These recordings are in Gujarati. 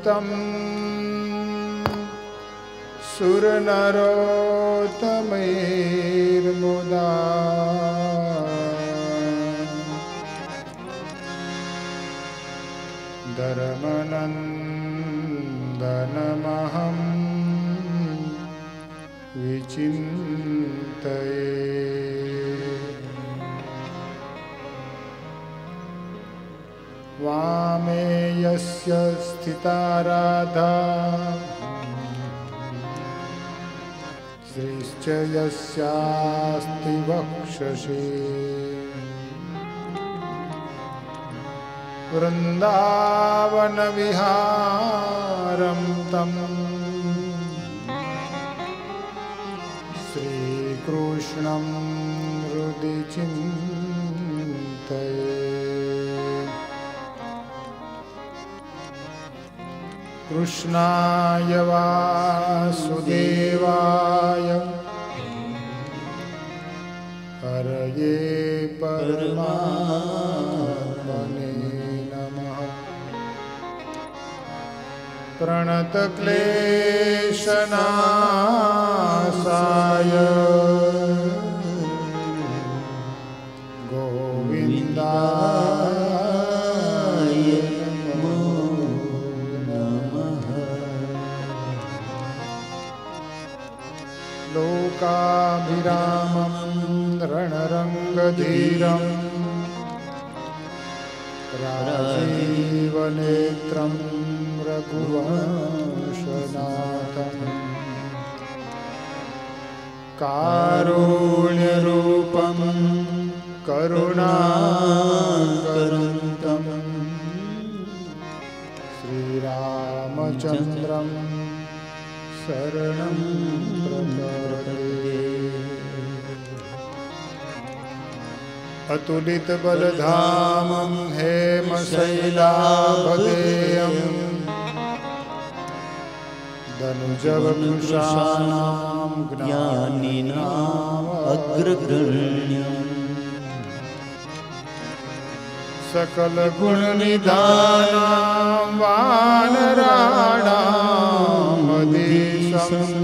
तं सुरनरोत्तमैर्मुदा धर्मनन्दनमहं विचिन्तये। वामे यस्य स्थिता राधा श्रीश्च यस्यास्ति वक्षसि वृन्दावनविहारं तं श्रीकृष्णं हृदि चिन्तये। कृष्णाय वासुदेवाय हरये परमात्मने नमः। प्रणतक्लेशनाशाय गोविन्दाय लोकाभिरामं रणरङ्गधीरं राजीवनेत्रं रघुवंशनाथं कारुण्यरूपं करुणाकरन्तं श्रीरामचन्द्रं शरणं प्रपद्ये। अतुलितबलधामं हेमशैलाभदेयं दनुजवपुषाणां ज्ञानिनाम् अग्रगण्यम् सकलगुणनिधानां वानराणाम् अधीशम्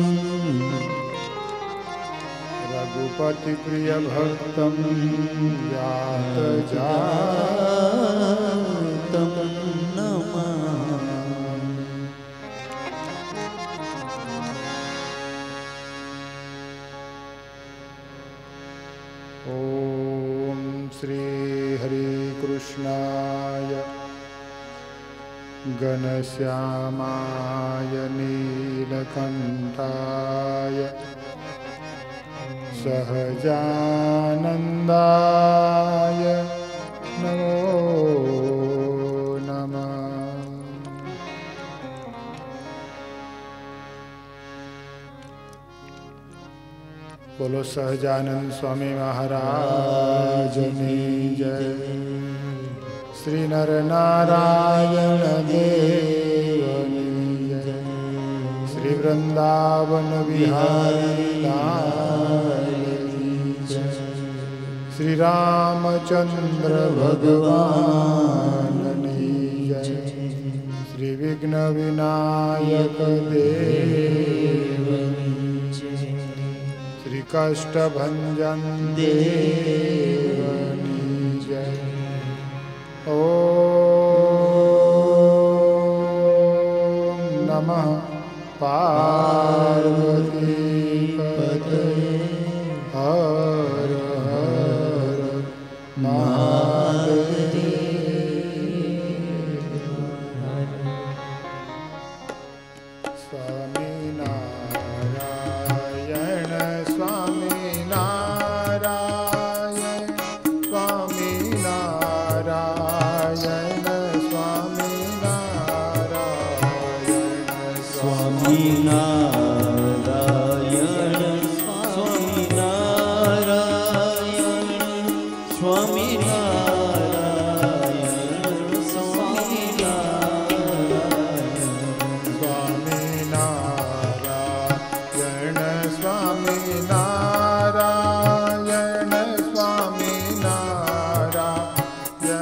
रघुपतिप्रियभक्तं व्यातजातं नमामि। ॐ श्री हरि कृष्णाय घनश्यामाय नीलकण्ठाय सहजानन्दाय नमो नमः। बोलो सहजानंद स्वामी महाराज की जय। श्री नर नारायण देव की जय। श्री वृंदावन बिहारी लाल की जय। श्री रामचंद्र भगवान की जय। श्री विघ्न विनायक देव की जय। श्री कष्टभंजन देव की जय। ओम नमः पार्वती पतये हर हर महादेव। स्वामी नारायण स्वामी नारायण स्वामी नारायण स्वामी नारायण स्वामी नारायण स्वामी नारायण स्वामी नारायण स्वामी नारायण स्वामी नारायण स्वामी नारायण स्वामी नारायण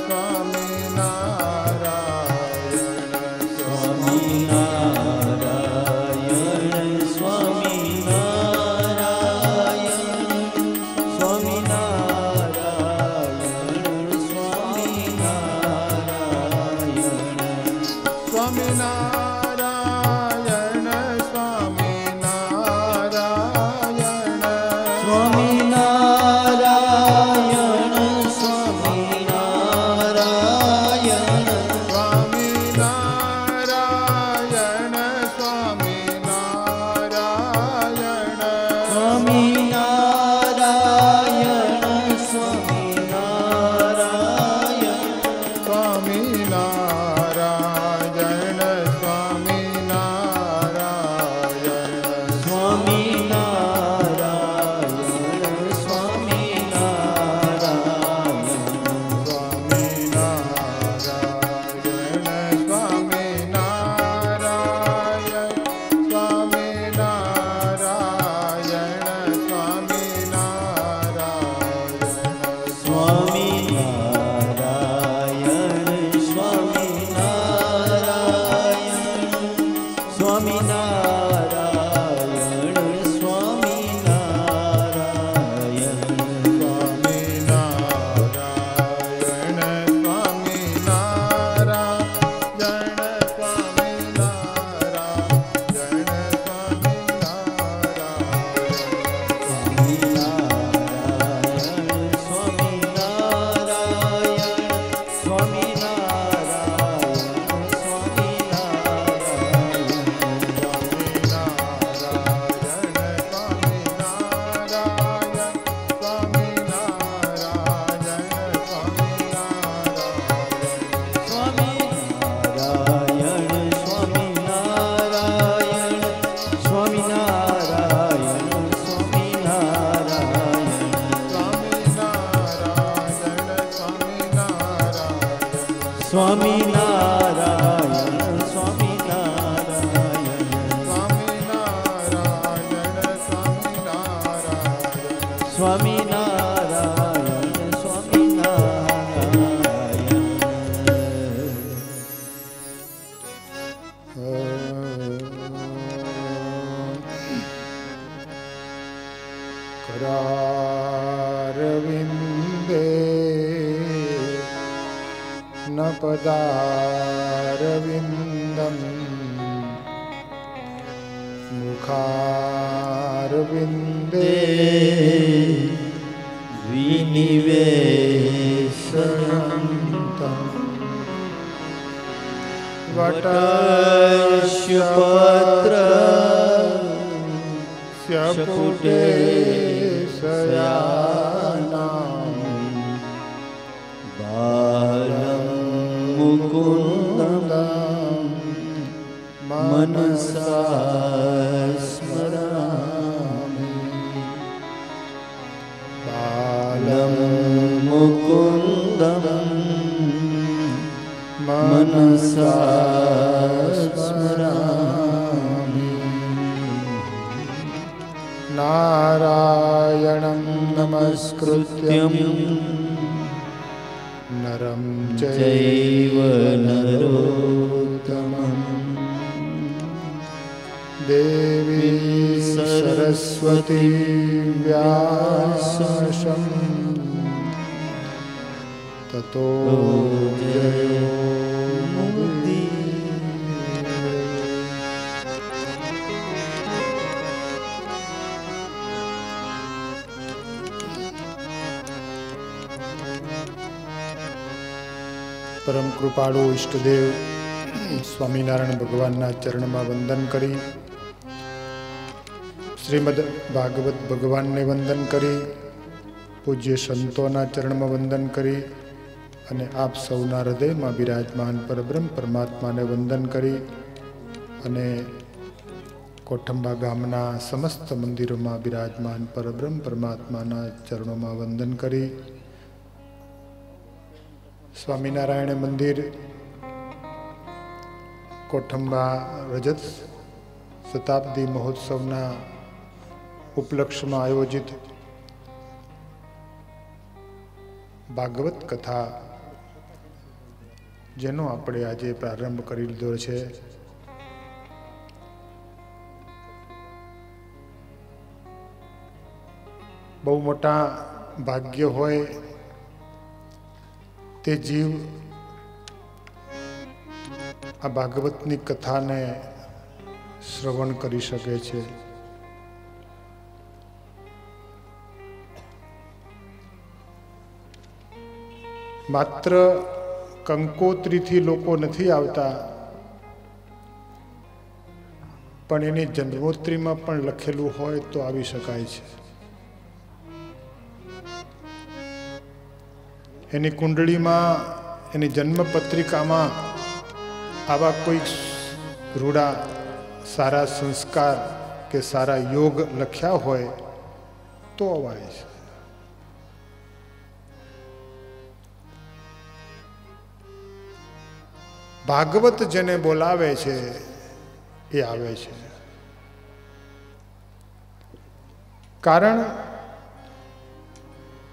स्वामी नारायण स्वामी સ્વામી નારાયણ સ્વામી નારાયણ સ્વામી નારાયણ સ્વામી નારાયણ करारविन्दे न पदारविन्दम् मुखारविन्दे વિનિવેશયંતં वटस्य पत्रस्य पुटे शयानाम् બાલં મુકુંદં મનસા સ્મરામિ બાલં મુકુંદં મનસા સ્મરામિ नारायणं नमस्कृत्यं नरं ચૈવ નરોત્તમં देवी सरस्वती व्यासं ततो जयोमुक्ति। परम कृपाळु इष्टदेव स्वामीनारायण भगवानना चरणमां वंदन करी, श्रीमद भागवत भगवान ने वंदन करी, पूज्य संतोना चरणमां वंदन करी अने आप सौना हृदयमां विराजमान परब्रह्म परमात्मा ने वंदन करी अने कोठंबा गामना समस्त मंदिरों में विराजमान परब्रह्म परमात्माना चरणों में वंदन करी। स्वामीनारायण मंदिर कोठंबा रजत शताब्दी महोत्सवना उपलक्ष्य में आयोजित भागवत कथा जेनो आपणे आजे प्रारंभ करी लीधो छे। बहु मोटा भाग्य होय ते जीव आ भागवतनी कथा ने श्रवण करी सके छे। मात्र कंकोत्री थी लोको नहीं आवता, पण एनी जन्मोत्री में पण लखेलू होय तो आवी शकाय छे। एनी कुंडली में एनी जन्म पत्रिका में आवा कोई रूढ़ा सारा संस्कार के सारा योग लख्या होय तो अवाय छे। भागवत जेने बोलावे छे ए आवे छे, कारण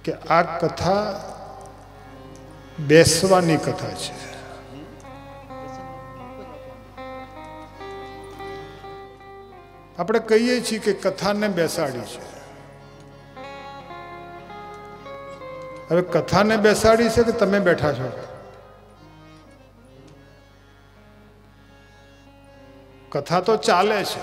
के आ कथा बेसवानी कथा छे। આપણે કહીએ છીએ કે કથાને બેસાડી છે, હવે કથાને બેસાડી છે કે તમે બેઠા છો? કથા તો ચાલે છે,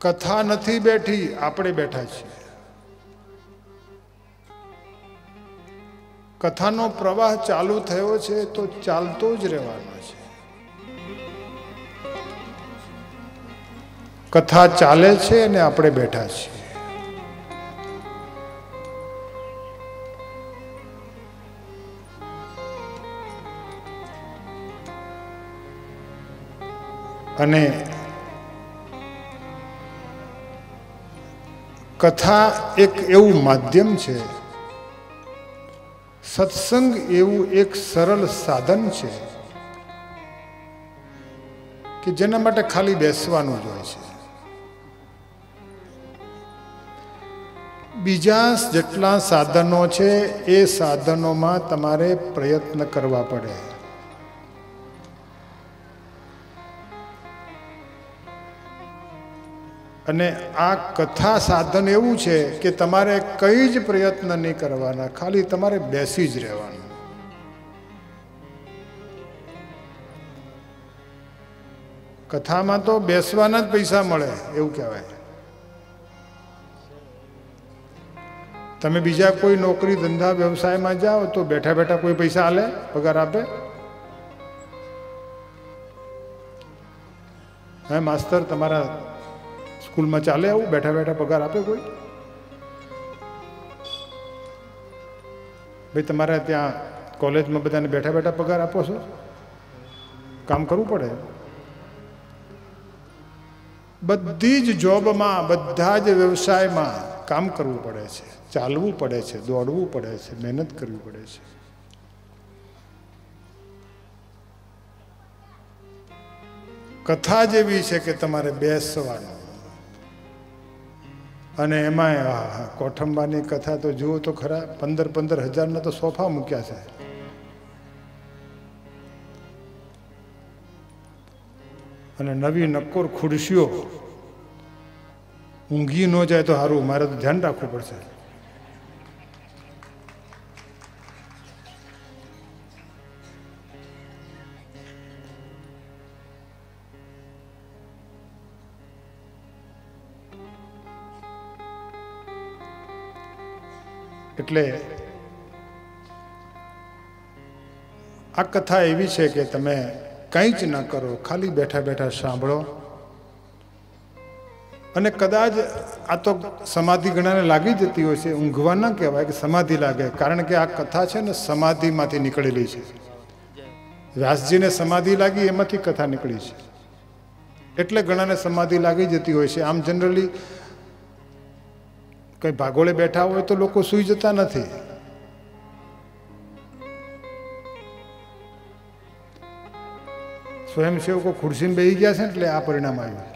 કથા નથી બેઠી, આપણે બેઠા છીએ। कथानो प्रवाह चालू थयो छे तो चालतो ज रहेवानो छे। कथा चाले छे ने आपणे बैठा छीए। अने कथा एक एवं माध्यम छे સત્સંગ એવું એક સરળ સાધન છે કે જેના માટે ખાલી બેસવાનું જ હોય છે. બીજા જેટલા સાધનો છે એ સાધનોમાં તમારે પ્રયત્ન કરવા પડે. અને આ કથા સાધન એવું છે કે તમારે કંઈ જ પ્રયત્ન નહીં કરવાના, ખાલી તમારે બેસી જ રહેવાનું. કથામાં તો બેસવાના જ પૈસા મળે એવું કહેવાય. તમે બીજા કોઈ નોકરી ધંધા વ્યવસાયમાં જાઓ તો બેઠા બેઠા કોઈ પૈસા આલે, પગાર આપે? હે માસ્તર, તમારા સ્કૂલમાં ચાલે આવું? બેઠા બેઠા પગાર આપે કોઈ? ભાઈ તમારે ત્યાં કોલેજમાં બધાને બેઠા બેઠા પગાર આપો છો? કામ કરવું પડે. બધી જ જોબમાં, બધા જ વ્યવસાયમાં કામ કરવું પડે છે, ચાલવું પડે છે, દોડવું પડે છે, મહેનત કરવી પડે છે. કથા જેવી છે કે તમારે બેસવાનું. અને એમાંય કોઠંબાની કથા તો જુઓ તો ખરા, 15,000 તો સોફા મૂક્યા છે. અને નવી નક્કોર ખુરશીઓ. ઊંઘી ન જાય તો સારું, મારે તો ધ્યાન રાખવું પડશે. એટલે આ કથા એવી છે કે તમે કંઈ જ ના કરો, ખાલી બેઠા બેઠા સાંભળો. અને કદાચ આ તો સમાધિ ઘણાને લાગી જતી હોય છે, ઊંઘવા ના કહેવાય કે સમાધિ લાગે, કારણ કે આ કથા છે ને સમાધિમાંથી નીકળેલી છે. વ્યાસજીને સમાધિ લાગી એમાંથી કથા નીકળી છે, એટલે ઘણાને સમાધિ લાગી જતી હોય છે. આમ જનરલી કંઈ ભાગોળે બેઠા હોય તો લોકો સૂઈ જતા નથી. સ્વયંસેવકો ખુરશીમાં બેસી ગયા છે ને એટલે આ પરિણામ આવ્યું.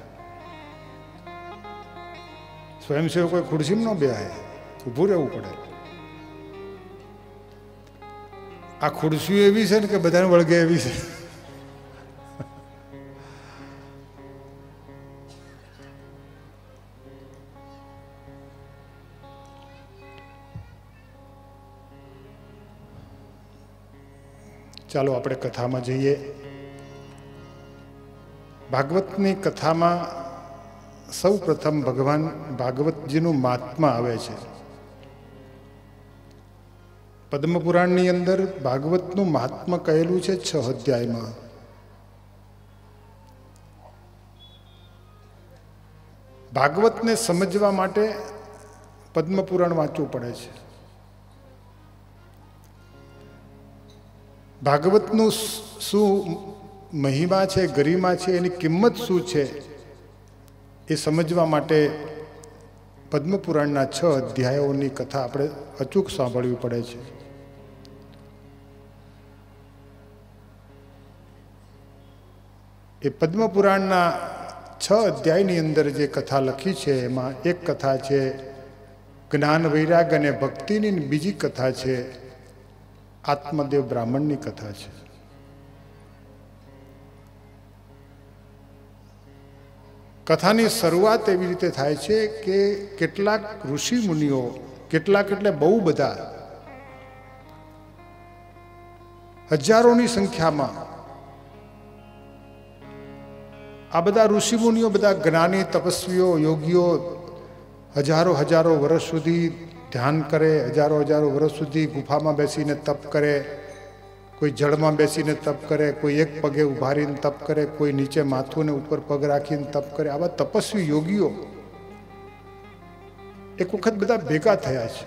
સ્વયંસેવકો ખુરશીમાં ન બેહાય, ઊભું રહેવું પડે. આ ખુરશીઓ એવી છે ને કે બધાને વળગે એવી છે. ચાલો આપણે કથામાં જઈએ. ભાગવતની કથામાં સૌ પ્રથમ ભગવાન ભાગવતજીનું મહાત્મા આવે છે. પદ્મપુરાણની અંદર ભાગવતનું મહાત્મા કહેલું છે 6 અધ્યાયમાં. ભાગવતને સમજવા માટે પદ્મપુરાણ વાંચવું પડે છે. ભાગવતનું શું મહિમા છે, ગરિમા છે, એની કિંમત શું છે એ સમજવા માટે પદ્મપુરાણના 6 અધ્યાયોની કથા આપણે અચૂક સાંભળવી પડે છે. એ પદ્મપુરાણના 6 અધ્યાયની અંદર જે કથા લખી છે એમાં એક કથા છે જ્ઞાન વૈરાગ અને ભક્તિની, બીજી કથા છે આત્મદેવ બ્રાહ્મણની કથા છે. કથાની શરૂઆત એવી રીતે થાય છે કે કેટલાક ઋષિ મુનિઓ, કેટલાક એટલે બહુ બધા, હજારોની સંખ્યામાં આ બધા ઋષિ મુનિઓ, બધા જ્ઞાની, તપસ્વીઓ, યોગીઓ હજારો વર્ષ સુધી ધ્યાન કરે, હજારો વર્ષ સુધી ગુફામાં બેસીને તપ કરે, કોઈ જળમાં બેસીને તપ કરે, કોઈ એક પગે ઊભા રહીને તપ કરે, કોઈ નીચે માથું ને ઉપર પગ રાખીને તપ કરે. આવા તપસ્વી યોગીઓ એક વખત બધા ભેગા થયા છે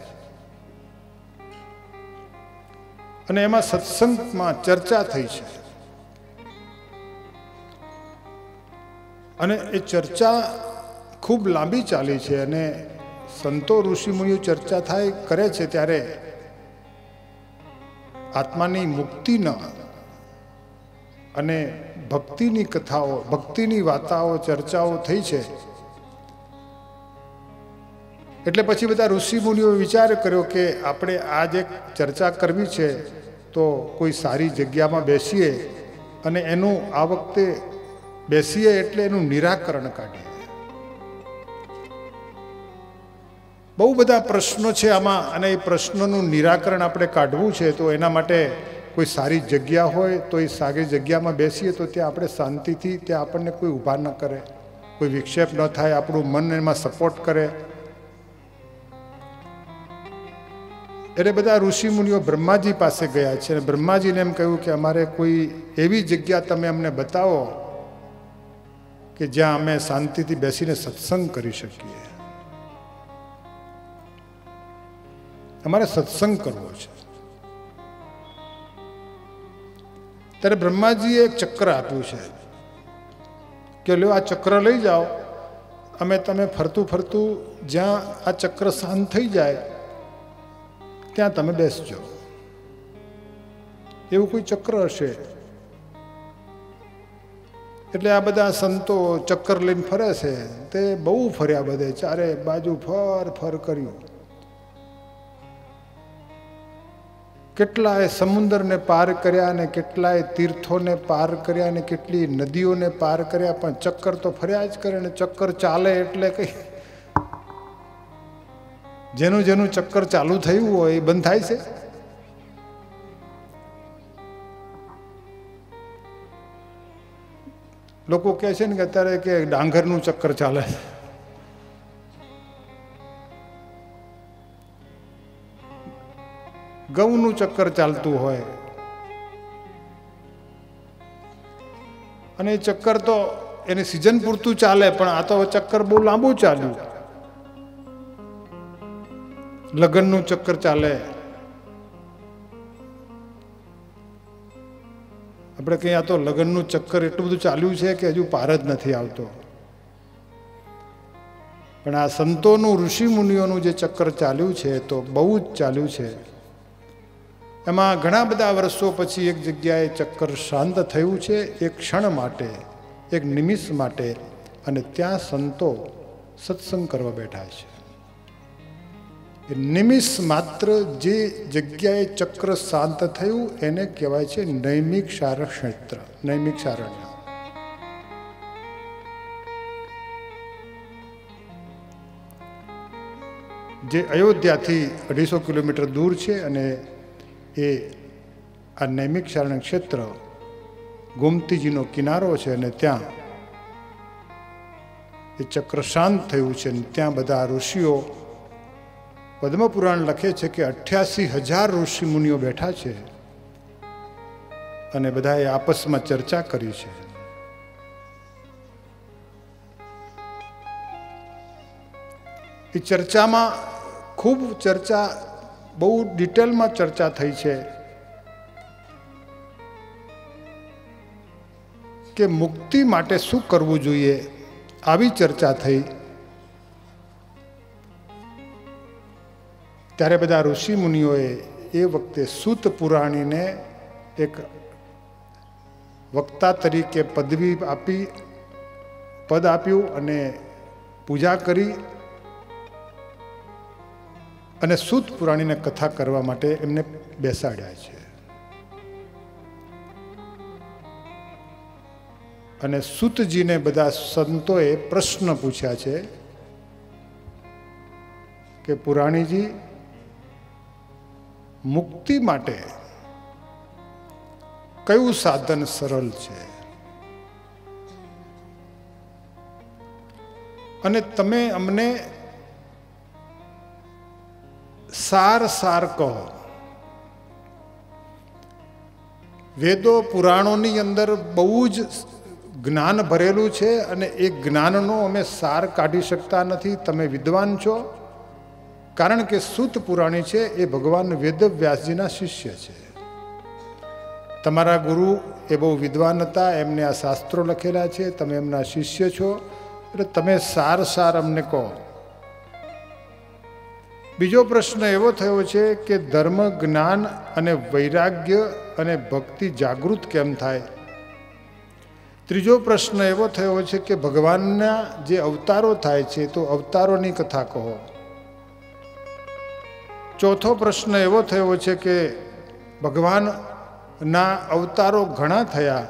અને એમાં સત્સંગમાં ચર્ચા થઈ છે. અને એ ચર્ચા ખૂબ લાંબી ચાલી છે. અને સંતો ઋષિ મુનિઓ ચર્ચા થાય કરે છે ત્યારે આત્માની મુક્તિના અને ભક્તિની કથાઓ, ભક્તિની વાર્તાઓ, ચર્ચાઓ થઈ છે. એટલે પછી બધા ઋષિ મુનિઓએ વિચાર કર્યો કે આપણે આ જે ચર્ચા કરવી છે તો કોઈ સારી જગ્યામાં બેસીએ અને એનું આ વખતે બેસીએ એટલે એનું નિરાકરણ કાઢીએ. બહુ બધા પ્રશ્નો છે આમાં અને એ પ્રશ્નોનું નિરાકરણ આપણે કાઢવું છે. તો એના માટે કોઈ સારી જગ્યા હોય તો એ સારી જગ્યામાં બેસીએ તો ત્યાં આપણે શાંતિથી, ત્યાં આપણને કોઈ ઊભા ન કરે, કોઈ વિક્ષેપ ન થાય, આપણું મન એમાં સપોર્ટ કરે. એટલે બધા ઋષિ મુનિઓ બ્રહ્માજી પાસે ગયા છે અને બ્રહ્માજીને એમ કહ્યું કે અમારે કોઈ એવી જગ્યા તમે અમને બતાવો કે જ્યાં અમે શાંતિથી બેસીને સત્સંગ કરી શકીએ. અમારે સત્સંગ કરવો છે. ત્યારે બ્રહ્માજીએ એક ચક્ર આપ્યું છે કે લ્યો આ ચક્ર લઈ જાઓ, અમે તમે ફરતું ફરતું જ્યાં આ ચક્ર શાંત થઈ જાય ત્યાં તમે બેસજો. એવું કોઈ ચક્ર હશે. એટલે આ બધા સંતો ચક્કર લઈને ફરે છે. તે બહુ ફર્યા, બધે ચારે બાજુ ફર ફર કર્યું. કેટલાય સમુદ્રને પાર કર્યા ને કેટલાય તીર્થોને પાર કર્યા ને કેટલી નદીઓને પાર કર્યા, પણ ચક્કર તો ફર્યા જ કરે. ને ચક્કર ચાલે એટલે કઈ જેનું જેનું ચક્કર ચાલુ થયું હોય એ બંધ થાય છે. લોકો કહે છે ને કે અત્યારે કે ડાંગરનું ચક્કર ચાલે છે. ઘઉંનું ચક્કર ચાલતું હોય અને એ ચક્કર તો એની સિઝન પૂરતું ચાલે, પણ આ તો ચક્કર બહુ લાંબુ ચાલ્યું. લગ્નનું ચક્કર ચાલે. આપણે કહીએ આ તો લગ્નનું ચક્કર એટલું બધું ચાલ્યું છે કે હજુ પાર જ નથી આવતો. પણ આ સંતોનું, ઋષિ મુનિઓનું જે ચક્કર ચાલ્યું છે તો બહુ જ ચાલ્યું છે. એમાં ઘણા બધા વર્ષો પછી એક જગ્યાએ ચક્કર શાંત થયું છે, એક ક્ષણ માટે, એક નિમિષ માટે, અને ત્યાં સંતો સત્સંગ કરવા બેઠા છે. નિમિષ માત્ર જે જગ્યાએ ચક્ર શાંત થયું એને કહેવાય છે નૈમિક સારણ્ય ક્ષેત્ર, નૈમિક સારણ્ય. જે અયોધ્યાથી 250 કિલોમીટર દૂર છે અને એ આ નૈમિક સારણ્ય ક્ષેત્ર ગોમતીજીનો કિનારો છે અને ત્યાં એ ચક્ર શાંત થયું છે. અને ત્યાં બધા ઋષિઓ, પદ્મપુરાણ લખે છે કે 88,000 ઋષિ મુનિઓ બેઠા છે અને બધાએ આપસમાં ચર્ચા કરી છે. એ ચર્ચામાં ખૂબ ચર્ચા, બહુ ડિટેલમાં ચર્ચા થઈ છે કે મુક્તિ માટે શું કરવું જોઈએ. આવી ચર્ચા થઈ. ત્યારે બધા ઋષિ મુનિઓએ એ વખતે સૂત પુરાણીને એક વક્તા તરીકે પદવી આપી, પદ આપ્યું અને પૂજા કરી અને સૂત પુરાણીને કથા કરવા માટે એમને બેસાડ્યા છે. અને સૂતજીને બધા સંતોએ પ્રશ્ન પૂછ્યા છે કે પુરાણીજી, મુક્તિ માટે કયું સાધન સરળ છે અને તમે અમને સાર કહો. વેદો પુરાણોની અંદર બહુ જ જ્ઞાન ભરેલું છે અને એ જ્ઞાનનો અમે સાર કાઢી શકતા નથી. તમે વિદ્વાન છો. કારણ કે સૂત પુરાણી છે એ ભગવાન વેદવ્યાસજીના શિષ્ય છે. તમારા ગુરુ એ બહુ વિદ્વાન હતા, એમને આ શાસ્ત્રો લખેલા છે, તમે એમના શિષ્ય છો, એટલે તમે સાર અમને કહો. બીજો પ્રશ્ન એવો થયો છે કે ધર્મ, જ્ઞાન અને વૈરાગ્ય અને ભક્તિ જાગૃત કેમ થાય? ત્રીજો પ્રશ્ન એવો થયો છે કે ભગવાનના જે અવતારો થાય છે તો અવતારોની કથા કહો. ચોથો પ્રશ્ન એવો થયો છે કે ભગવાનના અવતારો ઘણા થયા,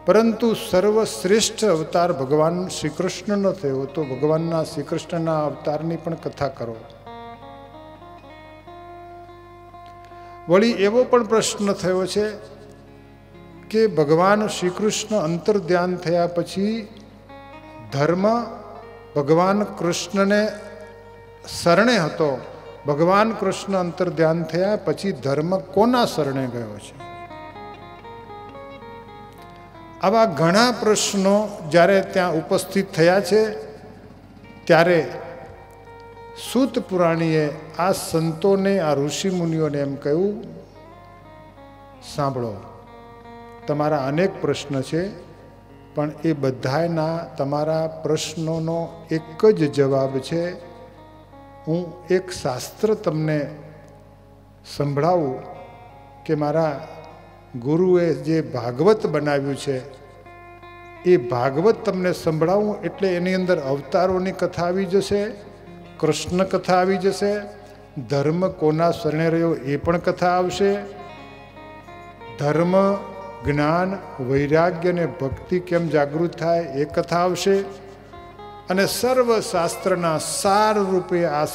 પરંતુ સર્વશ્રેષ્ઠ અવતાર ભગવાન શ્રી કૃષ્ણનો થયો, તો ભગવાનના શ્રી કૃષ્ણના અવતારની પણ કથા કરો. વળી એવો પણ પ્રશ્ન થયો છે કે ભગવાન શ્રી કૃષ્ણ અંતર ધ્યાન થયા પછી ધર્મ ભગવાન કૃષ્ણને શરણે હતો, ભગવાન કૃષ્ણ અંતર ધ્યાન થયા પછી ધર્મ કોના શરણે ગયો છે? આવા ઘણા પ્રશ્નો જ્યારે ત્યાં ઉપસ્થિત થયા છે ત્યારે સૂત પુરાણીએ આ સંતોને, આ ઋષિ મુનિઓને એમ કહ્યું, સાંભળો, તમારા અનેક પ્રશ્ન છે, પણ એ બધાના તમારા પ્રશ્નોનો એક જ જવાબ છે. હું એક શાસ્ત્ર તમને સંભળાવું કે મારા ગુરુએ જે ભાગવત બનાવ્યું છે એ ભાગવત તમને સંભળાવું, એટલે એની અંદર અવતારોની કથા આવી જશે, કૃષ્ણ કથા આવી જશે, ધર્મ કોના શરણે રહ્યો એ પણ કથા આવશે, ધર્મ, જ્ઞાન, વૈરાગ્ય અને ભક્તિ કેમ જાગૃત થાય એ કથા આવશે, અને સર્વ શાસ્ત્રના સાર રૂપે આ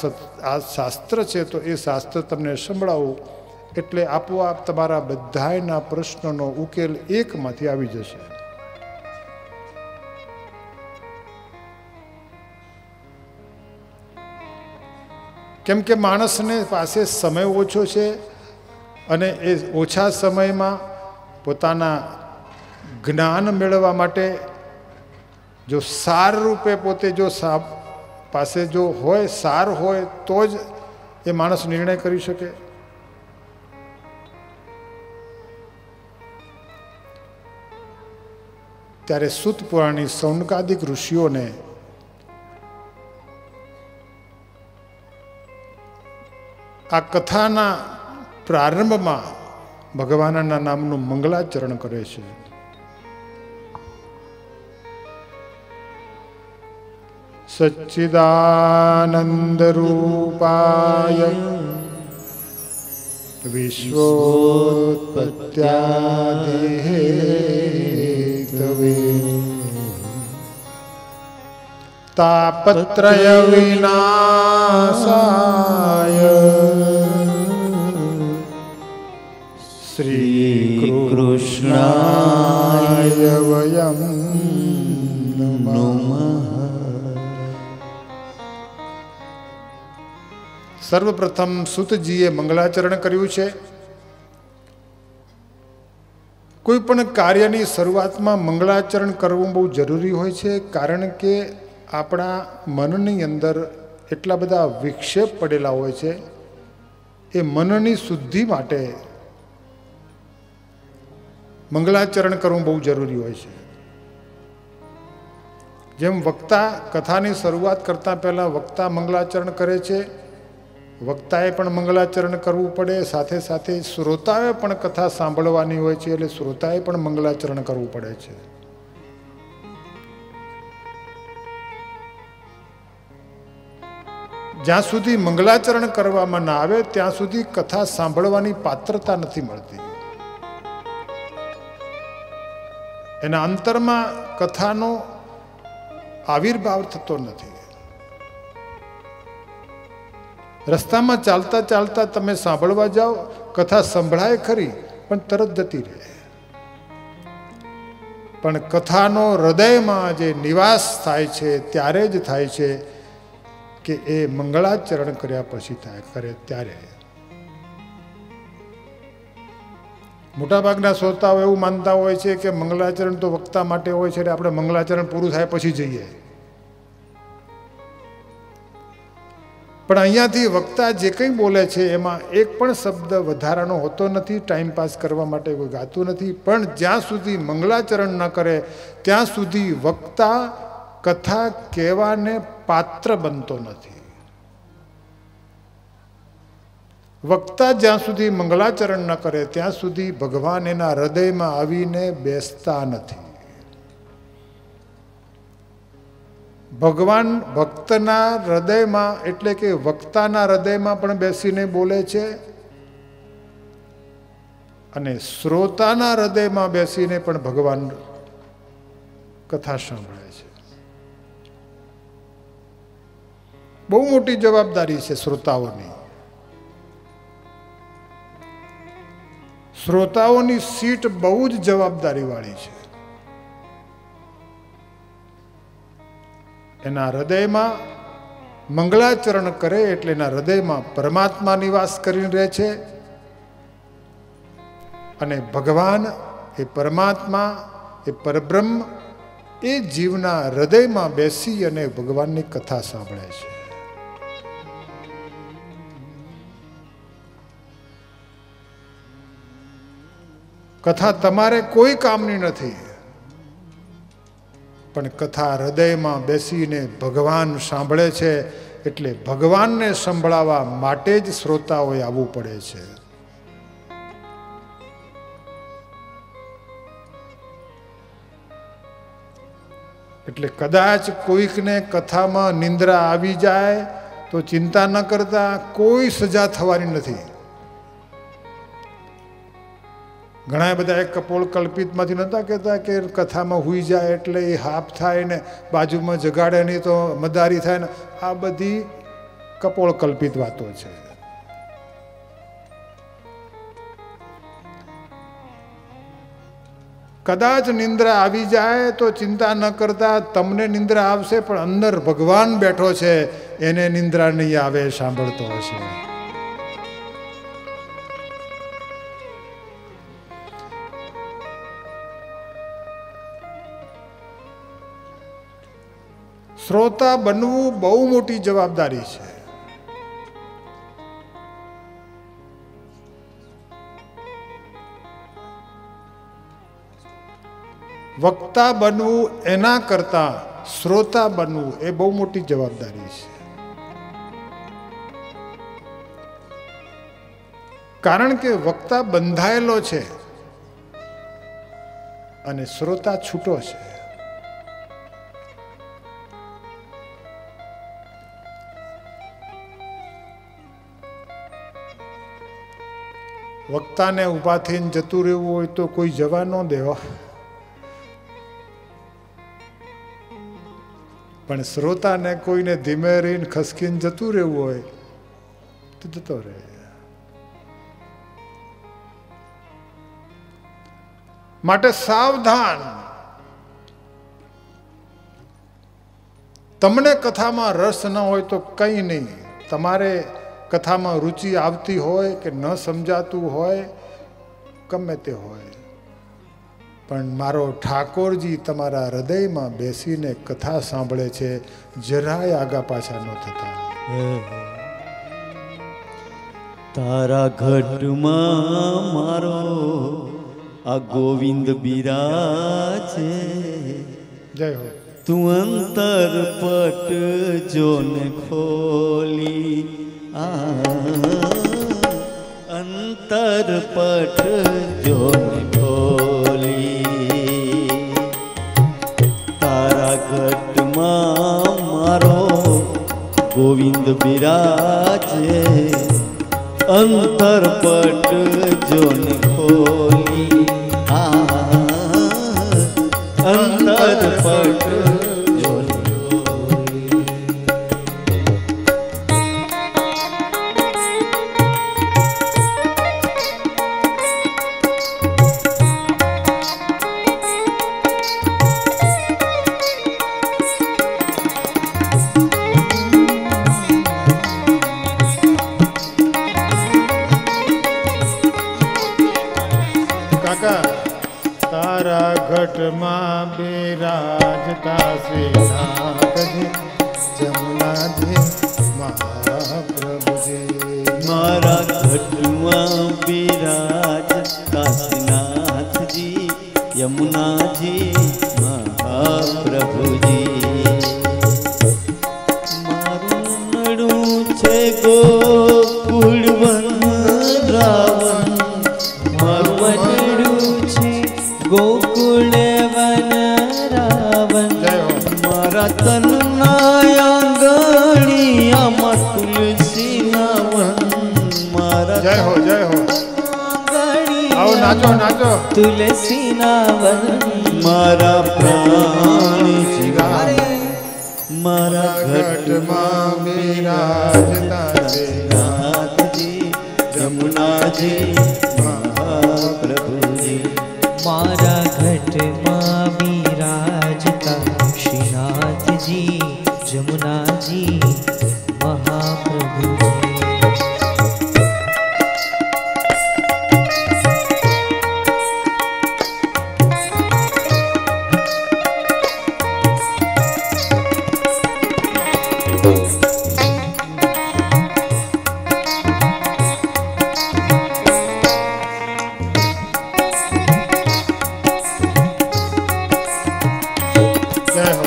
શાસ્ત્ર છે, તો એ શાસ્ત્ર તમને સંભળાવું એટલે આપોઆપ તમારા બધાયના પ્રશ્નોનો ઉકેલ એકમાંથી આવી જશે. કેમ કે માણસને પાસે સમય ઓછો છે અને એ ઓછા સમયમાં પોતાના જ્ઞાન મેળવવા માટે જો સાર રૂપે પોતે જો પાસે જો હોય, સાર હોય તો જ એ માણસ નિર્ણય કરી શકે. ત્યારે સૂત પુરાણી સૌનકાદિક ઋષિઓને આ કથાના પ્રારંભમાં ભગવાનના નામનું મંગલાચરણ કરે છે. સચ્ચિદાનંદ રૂપાય વિશ્વોત્પત્યાદિહેતવે તાપત્રય વિનાશાય શ્રી કૃષ્ણાય વયમ નમઃ. સર્વપ્રથમ સૂતજીએ મંગલાચરણ કર્યું છે. કોઈ પણ કાર્યની શરૂઆતમાં મંગલાચરણ કરવું બહુ જરૂરી હોય છે, કારણ કે આપણા મનની અંદર એટલા બધા વિક્ષેપ પડેલા હોય છે. એ મનની શુદ્ધિ માટે મંગલાચરણ કરવું બહુ જરૂરી હોય છે. જેમ વક્તા કથાની શરૂઆત કરતાં પહેલાં વક્તા મંગલાચરણ કરે છે, વક્તાએ પણ મંગલાચરણ કરવું પડે, સાથે સાથે શ્રોતાએ પણ કથા સાંભળવાની હોય છે, એટલે શ્રોતાએ પણ મંગલાચરણ કરવું પડે છે. જ્યાં સુધી મંગલાચરણ કરવામાં ના આવે ત્યાં સુધી કથા સાંભળવાની પાત્રતા નથી મળતી. એના અંતરમાં કથાનો આવિર્ભાવ થતો નથી. રસ્તામાં ચાલતા ચાલતા તમે સાંભળવા જાઓ, કથા સંભળાય ખરી પણ તરત જતી રહે. પણ કથાનો હૃદયમાં જે નિવાસ થાય છે ત્યારે જ થાય છે કે એ મંગળાચરણ કર્યા પછી થાય કરે ત્યારે. મોટાભાગના શ્રોતાઓ એવું માનતા હોય છે કે મંગલાચરણ તો વક્તા માટે હોય છે, એટલે આપણે મંગલાચરણ પૂરું થાય પછી જઈએ. પણ અહીંયાથી વક્તા જે કંઈ બોલે છે એમાં એક પણ શબ્દ વધારાનો હોતો નથી, ટાઈમપાસ કરવા માટે કોઈ ગાતું નથી. પણ જ્યાં સુધી મંગલાચરણ ન કરે ત્યાં સુધી વક્તા કથા કહેવાને પાત્ર બનતો નથી. વક્તા જ્યાં સુધી મંગલાચરણ ન કરે ત્યાં સુધી ભગવાન એના હૃદયમાં આવીને બેસતા નથી. ભગવાન ભક્તના હૃદયમાં એટલે કે વક્તાના હૃદયમાં પણ બેસીને બોલે છે અને શ્રોતાના હૃદયમાં બેસીને પણ ભગવાન કથા સાંભળે છે. બહુ મોટી જવાબદારી છે શ્રોતાઓની. શ્રોતાઓની સીટ બહુ જ જવાબદારી વાળી છે. એના હૃદયમાં મંગલાચરણ કરે એટલે એના હૃદયમાં પરમાત્મા નિવાસ કરીને રહે છે અને ભગવાન એ પરમાત્મા એ પરબ્રહ્મ એ જીવના હૃદયમાં બેસી અને ભગવાનની કથા સાંભળે છે. કથા તમારે કોઈ કામની નથી, પણ કથા હૃદયમાં બેસીને ભગવાન સાંભળે છે એટલે ભગવાનને સંભળાવવા માટે જ શ્રોતાઓએ આવવું પડે છે. એટલે કદાચ કોઈકને કથામાં નિંદ્રા આવી જાય તો ચિંતા ન કરતા, કોઈ સજા થવાની નથી. ઘણા બધા કપોળ કલ્પિતમાંથી નહોતા કહેતા કે કથામાં હુઈ જાય એટલે એ હાફ થાય ને બાજુમાં જગાડે નહીં તો મદારી થાય ને. આ બધી કપોળ કલ્પિત વાતો છે. કદાચ નિંદ્રા આવી જાય તો ચિંતા ન કરતા, તમને નિંદ્રા આવશે પણ અંદર ભગવાન બેઠો છે એને નિંદ્રા નહીં આવે, સાંભળતો હશે. શ્રોતા બનવું બહુ મોટી જવાબદારી છે. વક્તા બનવું એના કરતા શ્રોતા બનવું એ બહુ મોટી જવાબદારી છે. કારણ કે વક્તા બંધાયેલો છે અને શ્રોતા છૂટો છે. વક્તાને ઊભા થઈને જતું રહેવું હોય તો કોઈ જવા ન દેવા, પણ શ્રોતાને કોઈને ધીમે રહીને ખસકીને જતું રહેવું હોય તો જતો રહે. માટે સાવધાન. તમને કથામાં રસ ન હોય તો કંઈ નહીં. તમારે કથામાં રુચિ આવતી હોય કે ન સમજાતું હોય, ગમે તે હોય, પણ મારો ઠાકોરજી તમારા હૃદયમાં બેસીને કથા સાંભળે છે. જરાય આગા પાછા ન થતા. તારા ઘટમાં મારો આ ગોવિંદ બિરાજે. જય હો. તું અંતર પટ જોને ખોલી, અંતર પટ જોને ખોલી. તારા ઘટમાં મારો ગોવિંદ બિરાજે, અંતર પટ જોને ખોલી, અંતર પટ જોને ખોલી. તારા ઘટમાં બિરાજતા શ્રીનાથજી જમુનાજી મહાપ્રભુજી. મારા ઘટમાં બિરાજતા શ્રીનાથજી યમુનાજી મહાપ્રભુજી. મારું નડું છે ગોકુળ વન नाचो नाचो तुलसी नावन मारा प्राण जीवा मारा घट घटમાં બિરાજતા છે नाथ जी यमुना जी महाप्रभु जी मारा घट मां विराजता श्रीनाथ जी जमुना जी महाप्रभु जी। જય હો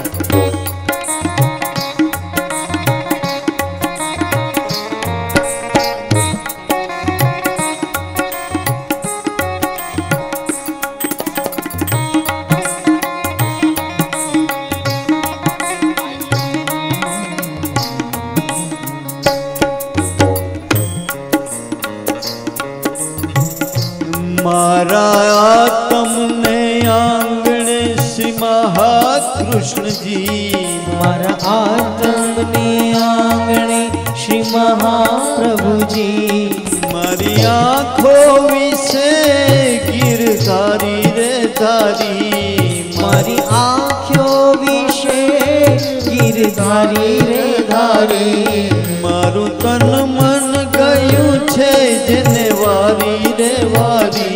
मारा तुमने आंगणे श्री महाकृष्ण जी मारा आत्मने आंगणे श्री महाप्रभु जी मारी आँखों विषे गिरधारी रे धारी मारी आँखों विषे गिरधारी रे धारी मारू तन मन गयु छे जने वारी रे वारी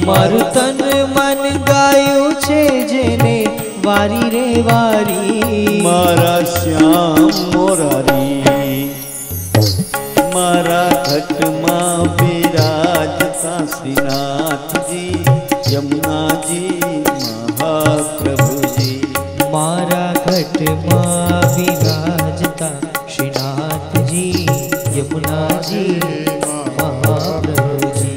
मारू तन मन गायु छे जेने वारी रे वारी मारा श्याम मोरारी मारा घट मां विराजता श्रीनाथ जी यमुना जी महाप्रभु जी मारा घट मां विराजता श्रीनाथ जी यमुना जी महाप्रभु जी।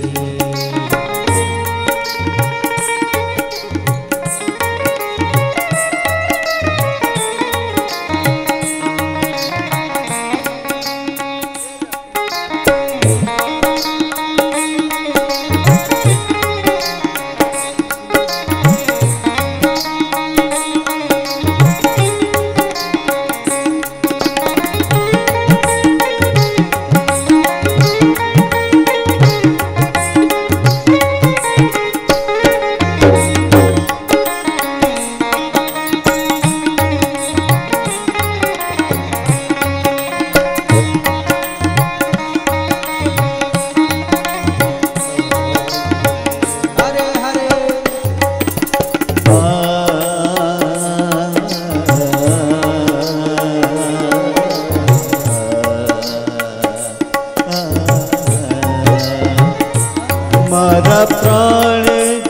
मारा प्राण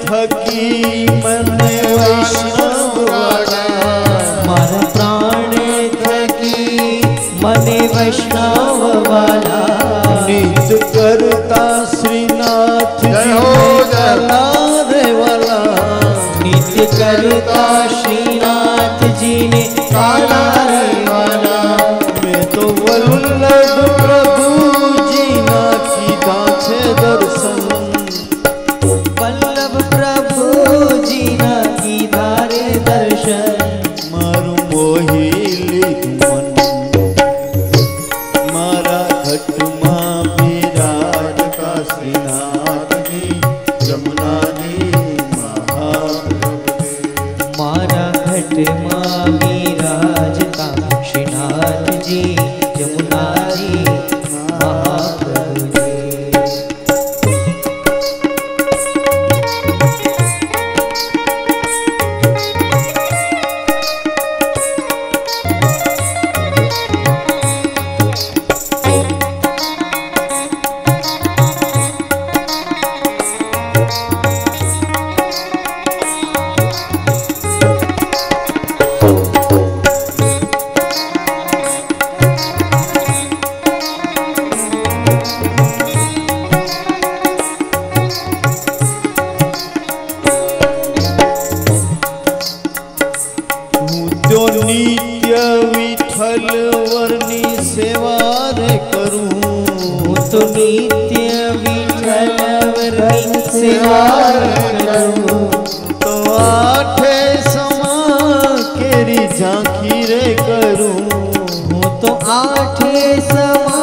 थकी मन वैष्णव वाला मारा प्राण थकी मने वैष्णव वाला नित्य करता श्रीनाथ जय जी हो, जय हो। कला रे वाला नित्य करता श्रीनाथ जी ने काला रे वाला मैं तो वल्लभ प्रभु जी ना कीधा छे दर्शन वल्लभ प्रभु जी ना की धारे दर्शन मारू मोही लीधु मन मारा घट मां विराजता श्रीनाथ जी यमुना जी महाप्रभु जी मारा घट मां विराजता श्रीनाथ जी यमुना जी महाप्रभु जी। जो नित्य विठल वरनी सेवा रे करूं तो नित्य विठल वरनी सिंगार करूं। तो आठे समा केरी झांकी रे करूं। હું તો આઠે સમા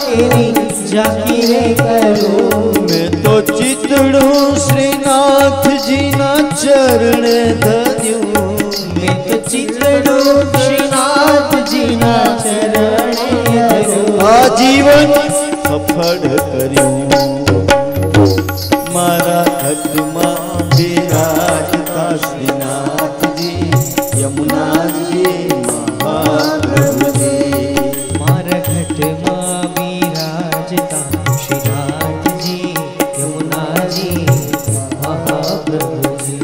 કેરી ઝાંકી રે કરું। मैं तो चितड़ू श्रीनाथ जी ना चरणे धर्यूं। मैं तो चितड़ू श्रीनाथ जी ना चरणे धर्यूं। आजीवन सफल कर्यूं। मारा घटमा विराजता श्रीनाथ जी यमुना जी महाप्रभु जी। मारा घटमा विराजता श्रीनाथ जी यमुना जी महाप्रभु जी।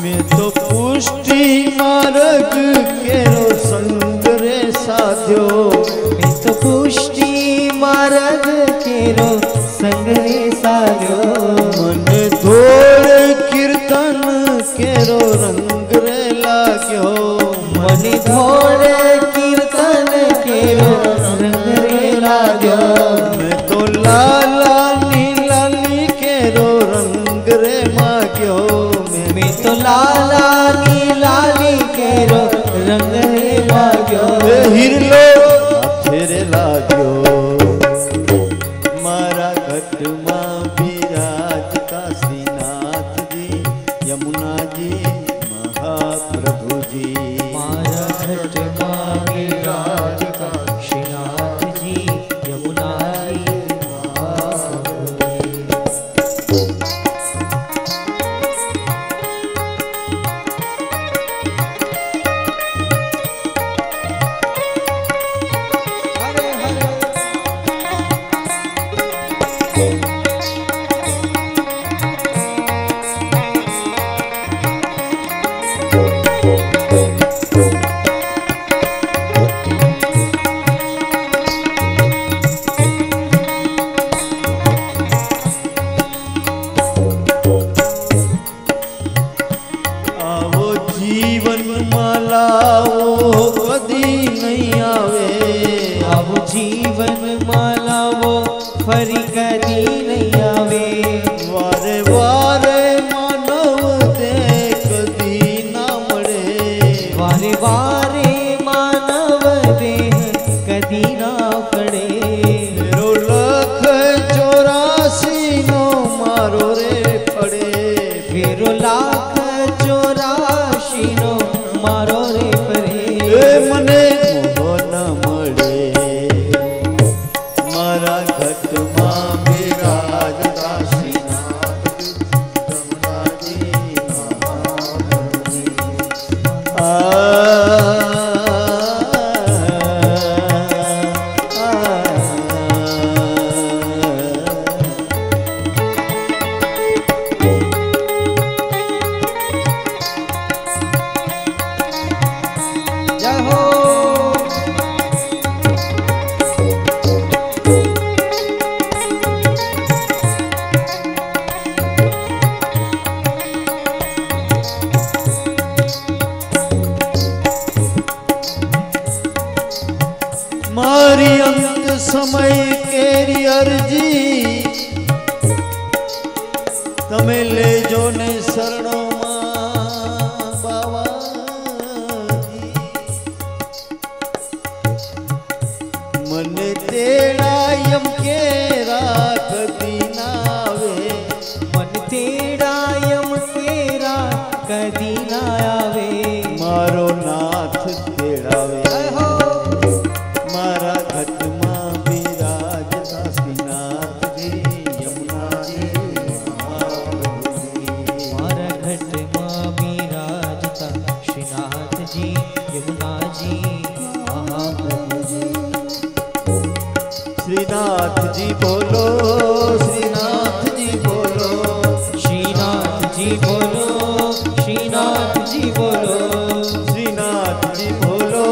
मैं तो पुष्टि मार्ग केरो संग रे साध्यो। मैं तो पुष्टि मार्ग केरो संग रे साध्यो। मन धोड़ कीर्तन केरो रंग रे लाग्यो। मन धोड़ कीर्तन केरो रंग रे लाग्यो। मैं तो लाला नीलाली केरो रंग रे माग्यो। मैं तो लाला नीलाली केरो रंग रे लाग्यो। हिरलो फेरे लाग्यो। मारा घटमा विराजता श्रीनाथ जी यमुना जी महाप्रभु जी। मारा घटमा विराजता श्रीनाथ जी यमुना जी महाप्रभु जी। आवो जीवन मालाओ कदी नहीं आवे। आवो जीवन मालाओ फरी कदी नहीं आवे। वारे वारे मानव दे कदी ना मळे। वारे वारे मानव देह कदी ना पड़े। मेरो लख 84 नो मारो रे पड़े। फेरो लाख 84 नो मारो रे परे। ए मने मोह न मळे। मारा घटमा विराजता श्रीनाथ यमुना जी महाप्रभु जी। जय हो। मारी अंत समय केरी अर्जी तमे लेजो ने शरणो मां बावाजी। मन तेड़ा यम के राख दीना। जी बोलो, श्रीनाथ जी बोलो, श्रीनाथ जी बोलो, श्रीनाथ जी बोलो, श्रीनाथ जी बोलो,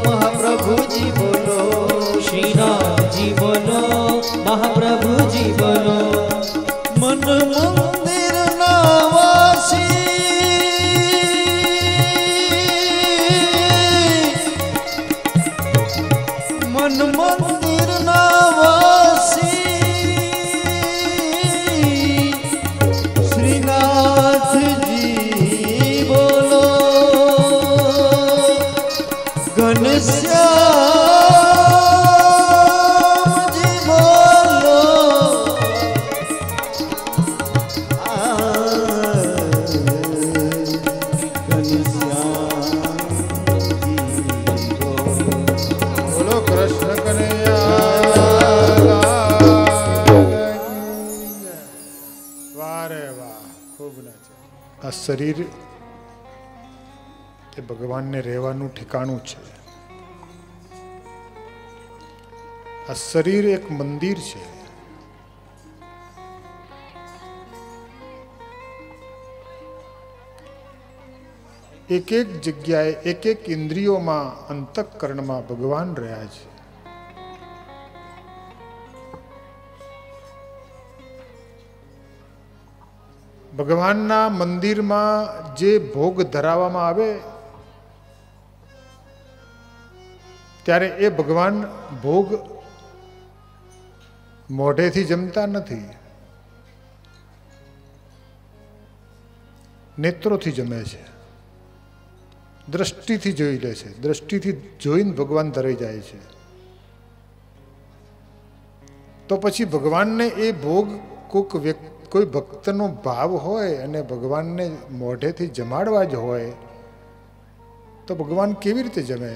महाप्रभु जी बोलो, श्रीनाथ जी बोलो, महाप्रभु जी बोलो। मन मंदिर नावासी, मन मंदिर नावासी, श्रीनाथ जी बोलो, घनश्याम जी बोलो, घनश्याम जी बोलो। બોલો કૃષ્ણ કનૈયા વાહ રે વાહ ખૂબ નાચે આ શરીર એ ભગવાનને રહેવાનું ઠેકાણું છે આ શરીર એક મંદિર છે એક એક જગ્યાએ એક એક ઇન્દ્રિયોમાં અંતઃકરણમાં ભગવાન રહ્યા છે ભગવાનના મંદિરમાં જે ભોગ ધરાવવામાં આવે ત્યારે એ ભગવાન ભોગ મોઢેથી જમતા નથી નેત્રોથી જમે છે દ્રષ્ટિથી જોઈ લે છે દ્રષ્ટિથી જોઈને ભગવાન ધરાઈ જાય છે તો પછી ભગવાનને એ ભોગ કોઈ ભક્તનો ભાવ હોય અને ભગવાનને મોઢેથી જમાડવા જ હોય તો ભગવાન કેવી રીતે જમે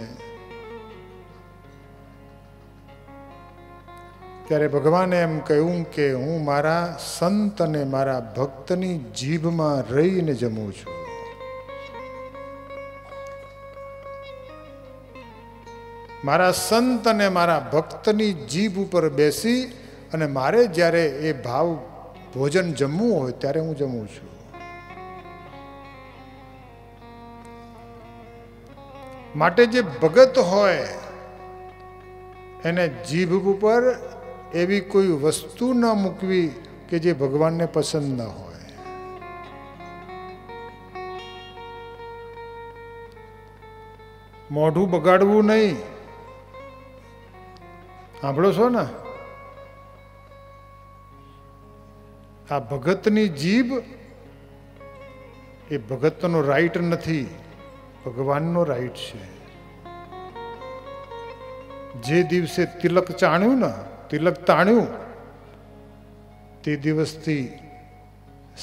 ત્યારે ભગવાને એમ કહ્યું કે હું મારા સંત અને મારા ભક્તની જીભમાં રહીને જમું છું મારા સંત અને મારા ભક્તની જીભ ઉપર બેસી અને મારે જ્યારે એ ભાવ ભોજન જમવું હોય ત્યારે હું જમું છું માટે જે ભગત હોય એને જીભ ઉપર એવી કોઈ વસ્તુ ન મૂકવી કે જે ભગવાનને પસંદ ન હોય મોઢું બગાડવું નહીં સાંભળો છો ને આ ભગતની જીભ એ ભગતનો રાઈટ નથી ભગવાનનો રાઈટ છે જે દિવસે તિલક ચાણ્યું ને તિલક તાણ્યું તે દિવસથી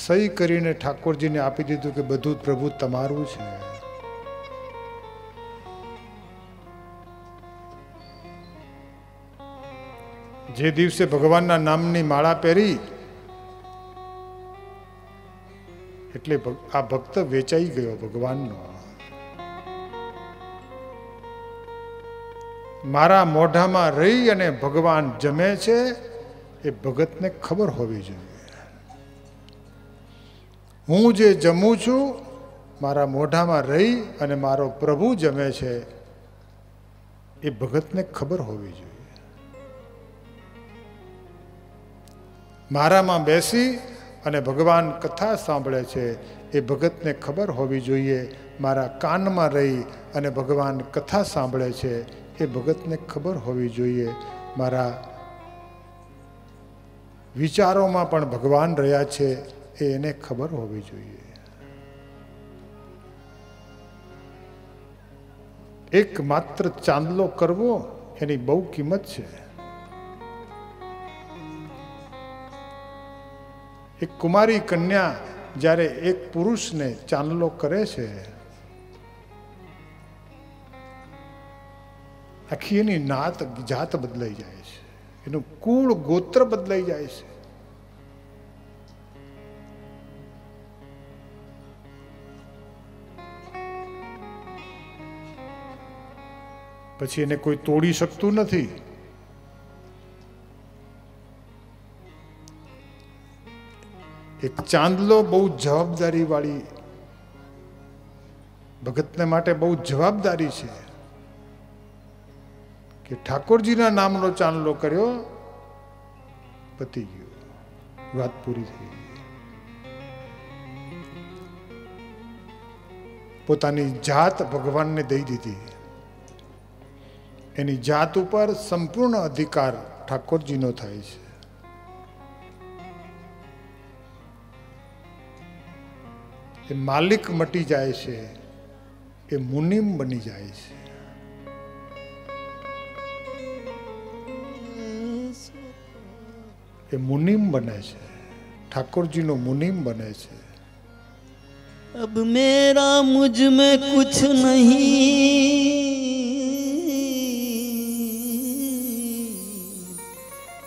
સહી કરીને ઠાકોરજીને આપી દીધું કે બધું પ્રભુ તમારું છે જે દિવસે ભગવાનના નામની માળા પહેરી એટલે આ ભક્ત વેચાઈ ગયો ભગવાનનો મારા મોઢામાં રહી અને ભગવાન જમે છે એ ભગતને ખબર હોવી જોઈએ હું જે જમું છું મારા મોઢામાં રહી અને મારો પ્રભુ જમે છે એ ભગતને ખબર હોવી જોઈએ મારામાં બેસી અને ભગવાન કથા સાંભળે છે એ ભગતને ખબર હોવી જોઈએ મારા કાનમાં રહી અને ભગવાન કથા સાંભળે છે એ ભગતને ખબર હોવી જોઈએ મારા વિચારોમાં પણ ભગવાન રહ્યા છે એ એને ખબર હોવી જોઈએ એક માત્ર ચાંદલો કરવો એની બહુ કિંમત છે એક કુમારી કન્યા જ્યારે એક પુરુષને ચાંદલો કરે છે આખી એની જાત બદલાઈ જાય છે એનું કુળ ગોત્ર બદલાઈ જાય છે પછી એને કોઈ તોડી શકતું નથી એક ચાંદલો બહુ જવાબદારી વાળી ભગતને માટે બહુ જવાબદારી છે કે ઠાકોરજીના નામનો ચાંદલો કર્યો, પતી ગયો, વાત પૂરી થઈ. પોતાની જાત ભગવાનને દઈ દીધી. એની જાત ઉપર સંપૂર્ણ અધિકાર ઠાકોરજીનો થાય છે. એ માલિક મટી જાય છે, એ મુનિમ બની જાય છે. એ મુનિમ બને છે, ઠાકોરજીનો મુનિમ બને છે. अब मेरा मुझ में कुछ नहीं,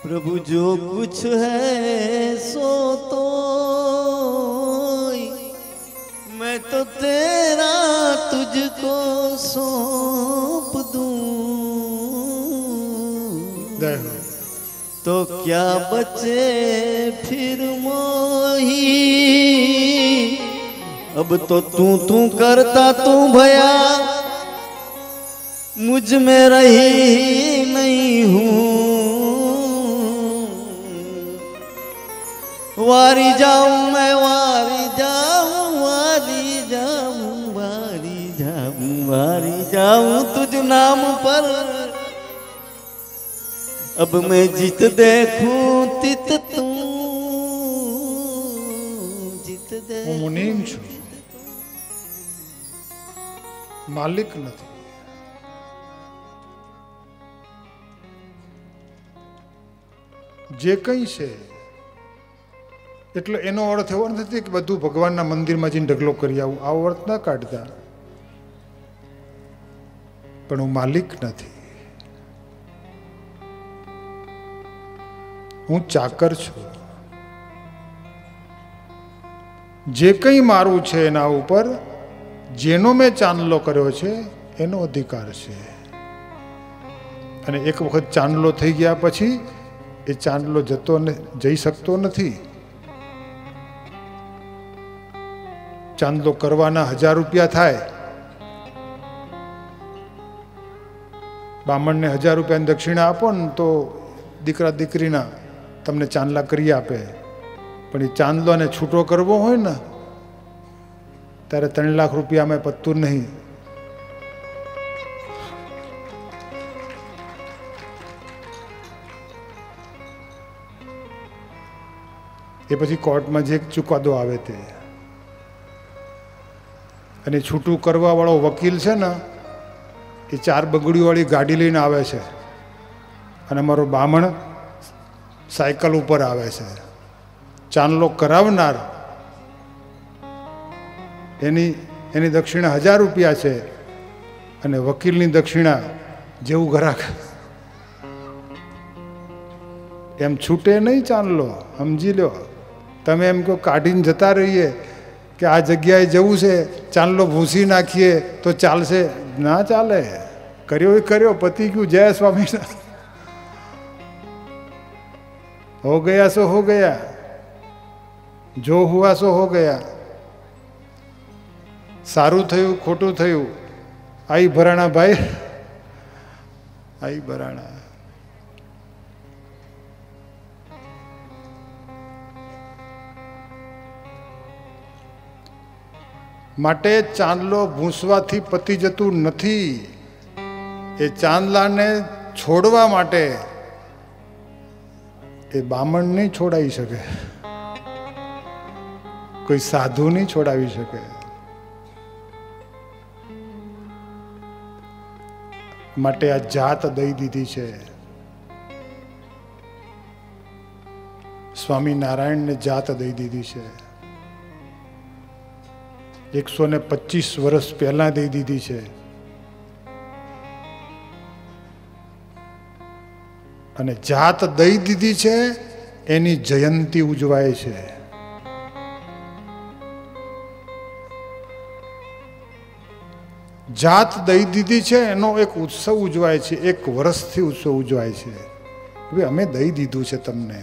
प्रभु जो कुछ है सो तो मैं तो तेरा तुझको सौंप दूं, तो क्या बचे फिर मोही. अब तो तू करता तू भया, मुझ में रही नहीं हूँ. वारी जाऊं मैं, वारी जाऊं, वारी जाऊं, वारी जाऊं, वारी जाऊं तुझ नाम पर. अब मैं जित देखूं तित तू जित दे. હું મુનિમ છું, માલિક નથી. જે કંઈ છે એટલે એનો અર્થ એવો નથી કે બધું ભગવાનના મંદિરમાં જઈને ઢગલો કરી આવું, આવો અર્થ ના કાઢતા. પણ હું માલિક નથી, હું ચાકર છું. જે કંઈ મારું છે એના ઉપર જેનો મેં ચાંદલો કર્યો છે એનો અધિકાર છે. અને એક વખત ચાંદલો થઈ ગયા પછી એ ચાંદલો જઈ શકતો નથી. ચાંદલો કરવાના 1000 રૂપિયા થાય, બામણને 1000 રૂપિયાની દક્ષિણા આપો ને તો દીકરા દીકરીના તમને ચાંદલા કરી આપે. પણ એ ચાંદલોને છૂટો કરવો હોય ને ત્યારે 3 લાખ રૂપિયામાં પત્તું નહીં. એ પછી કોર્ટમાં જે ચુકાદો આવે તે, અને છૂટું કરવા વાળો વકીલ છે ને એ 4 બંગડીવાળી ગાડી લઈને આવે છે, અને અમારો બામણ સાયકલ ઉપર આવે છે. ચાંદલો કરાવનાર એની દક્ષિણા 1000 રૂપિયા છે, અને વકીલની દક્ષિણા જેવું ગ્રાહક. એમ છૂટે નહીં ચાંદલો, સમજી લો. તમે એમ કહો કાઢીને જતા રહીએ કે આ જગ્યાએ જવું છે, ચાંદલો ભૂસી નાખીએ તો ચાલશે, ના ચાલે. કર્યો એ કર્યો, પતિ ક્યું, જય સ્વામી. હો ગયા સો હો ગયા, જો હુઆ સો હો ગયા. સારું થયું ખોટું થયું, આઈ ભરાણા ભાઈ, આઈ ભરાણા. માટે ચાંદલો ભૂંસવાથી પતી જતું નથી. એ ચાંદલાને છોડવા માટે એ બામણ નહીં છોડાવી શકે, કોઈ સાધુ નહીં છોડાવી શકે. માટે આ જાત દઈ દીધી છે. સ્વામિનારાયણને જાત દઈ દીધી છે. 125 વર્ષ પહેલા દઈ દીધી છે. અને જાત દઈ દીધી છે એની જયંતિ ઉજવાય છે. જાત દઈ દીધી છે એનો એક ઉત્સવ ઉજવાય છે, 1 વર્ષથી ઉત્સવ ઉજવાય છે. હવે અમે દઈ દીધું છે તમને.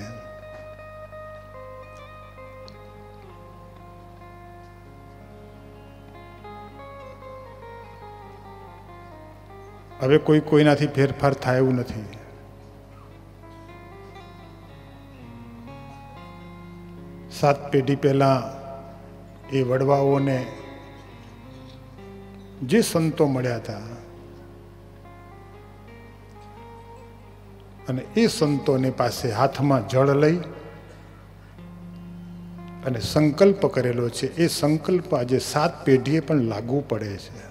હવે કોઈ કોઈનાથી ફેરફાર થાય એવું નથી. સાત પેઢી પહેલા એ વડવાઓને જે સંતો મળ્યા હતા અને એ સંતોની પાસે હાથમાં જળ લઈ અને સંકલ્પ કરેલો છે. એ સંકલ્પ આજે સાત પેઢીએ પણ લાગુ પડે છે.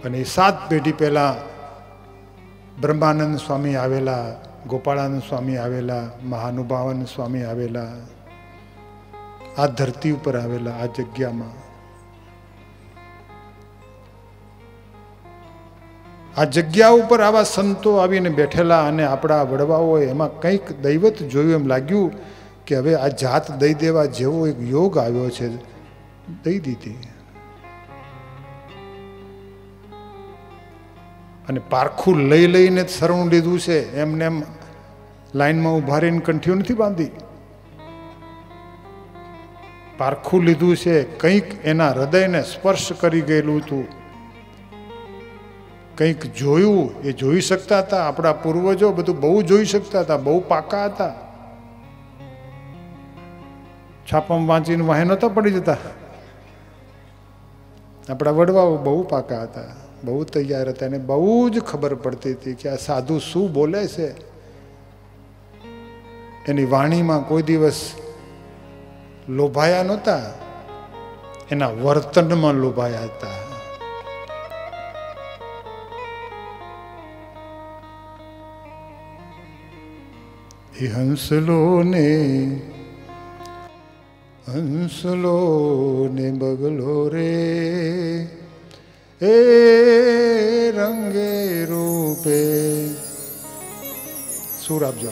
અને સાત પેઢી પહેલા બ્રહ્માનંદ સ્વામી આવેલા, ગોપાળાનંદ સ્વામી આવેલા, મહાનુભાવાનંદ સ્વામી આવેલા, આ ધરતી ઉપર આવેલા, આ જગ્યામાં. આ જગ્યા ઉપર આવા સંતો આવીને બેઠેલા અને આપણા વડવાઓએ એમાં કંઈક દૈવત જોયું. એમ લાગ્યું કે હવે આ જાત દઈ દેવા જેવો એક યોગ આવ્યો છે, દઈ દીધી. અને પારખું લઈ લઈને જ સરવણું લીધું છે. એમને એમ લાઈનમાં ઉભા રહીને કંઠીઓ નથી બાંધી. પારખું લીધું છે. કંઈક એના હૃદયને સ્પર્શ કરી ગયેલું હતું, કંઈક જોયું. એ જોઈ શકતા હતા. આપણા પૂર્વજો બધું બહુ જોઈ શકતા હતા, બહુ પાકા હતા. છાપામાં વાંચીને વાહે નહોતા પડી જતા. આપણા વડવાઓ બહુ પાકા હતા, બહુ તૈયાર હતા. એને બહુ જ ખબર પડતી હતી કે આ સાધુ શું બોલે છે. એની વાણીમાં કોઈ દિવસ લોભાયા નહોતા, એના વર્તનમાં લોભાયા હતા. એ હંસલો ને બગલો રે એ રંગે રૂપે. સુર આપજો.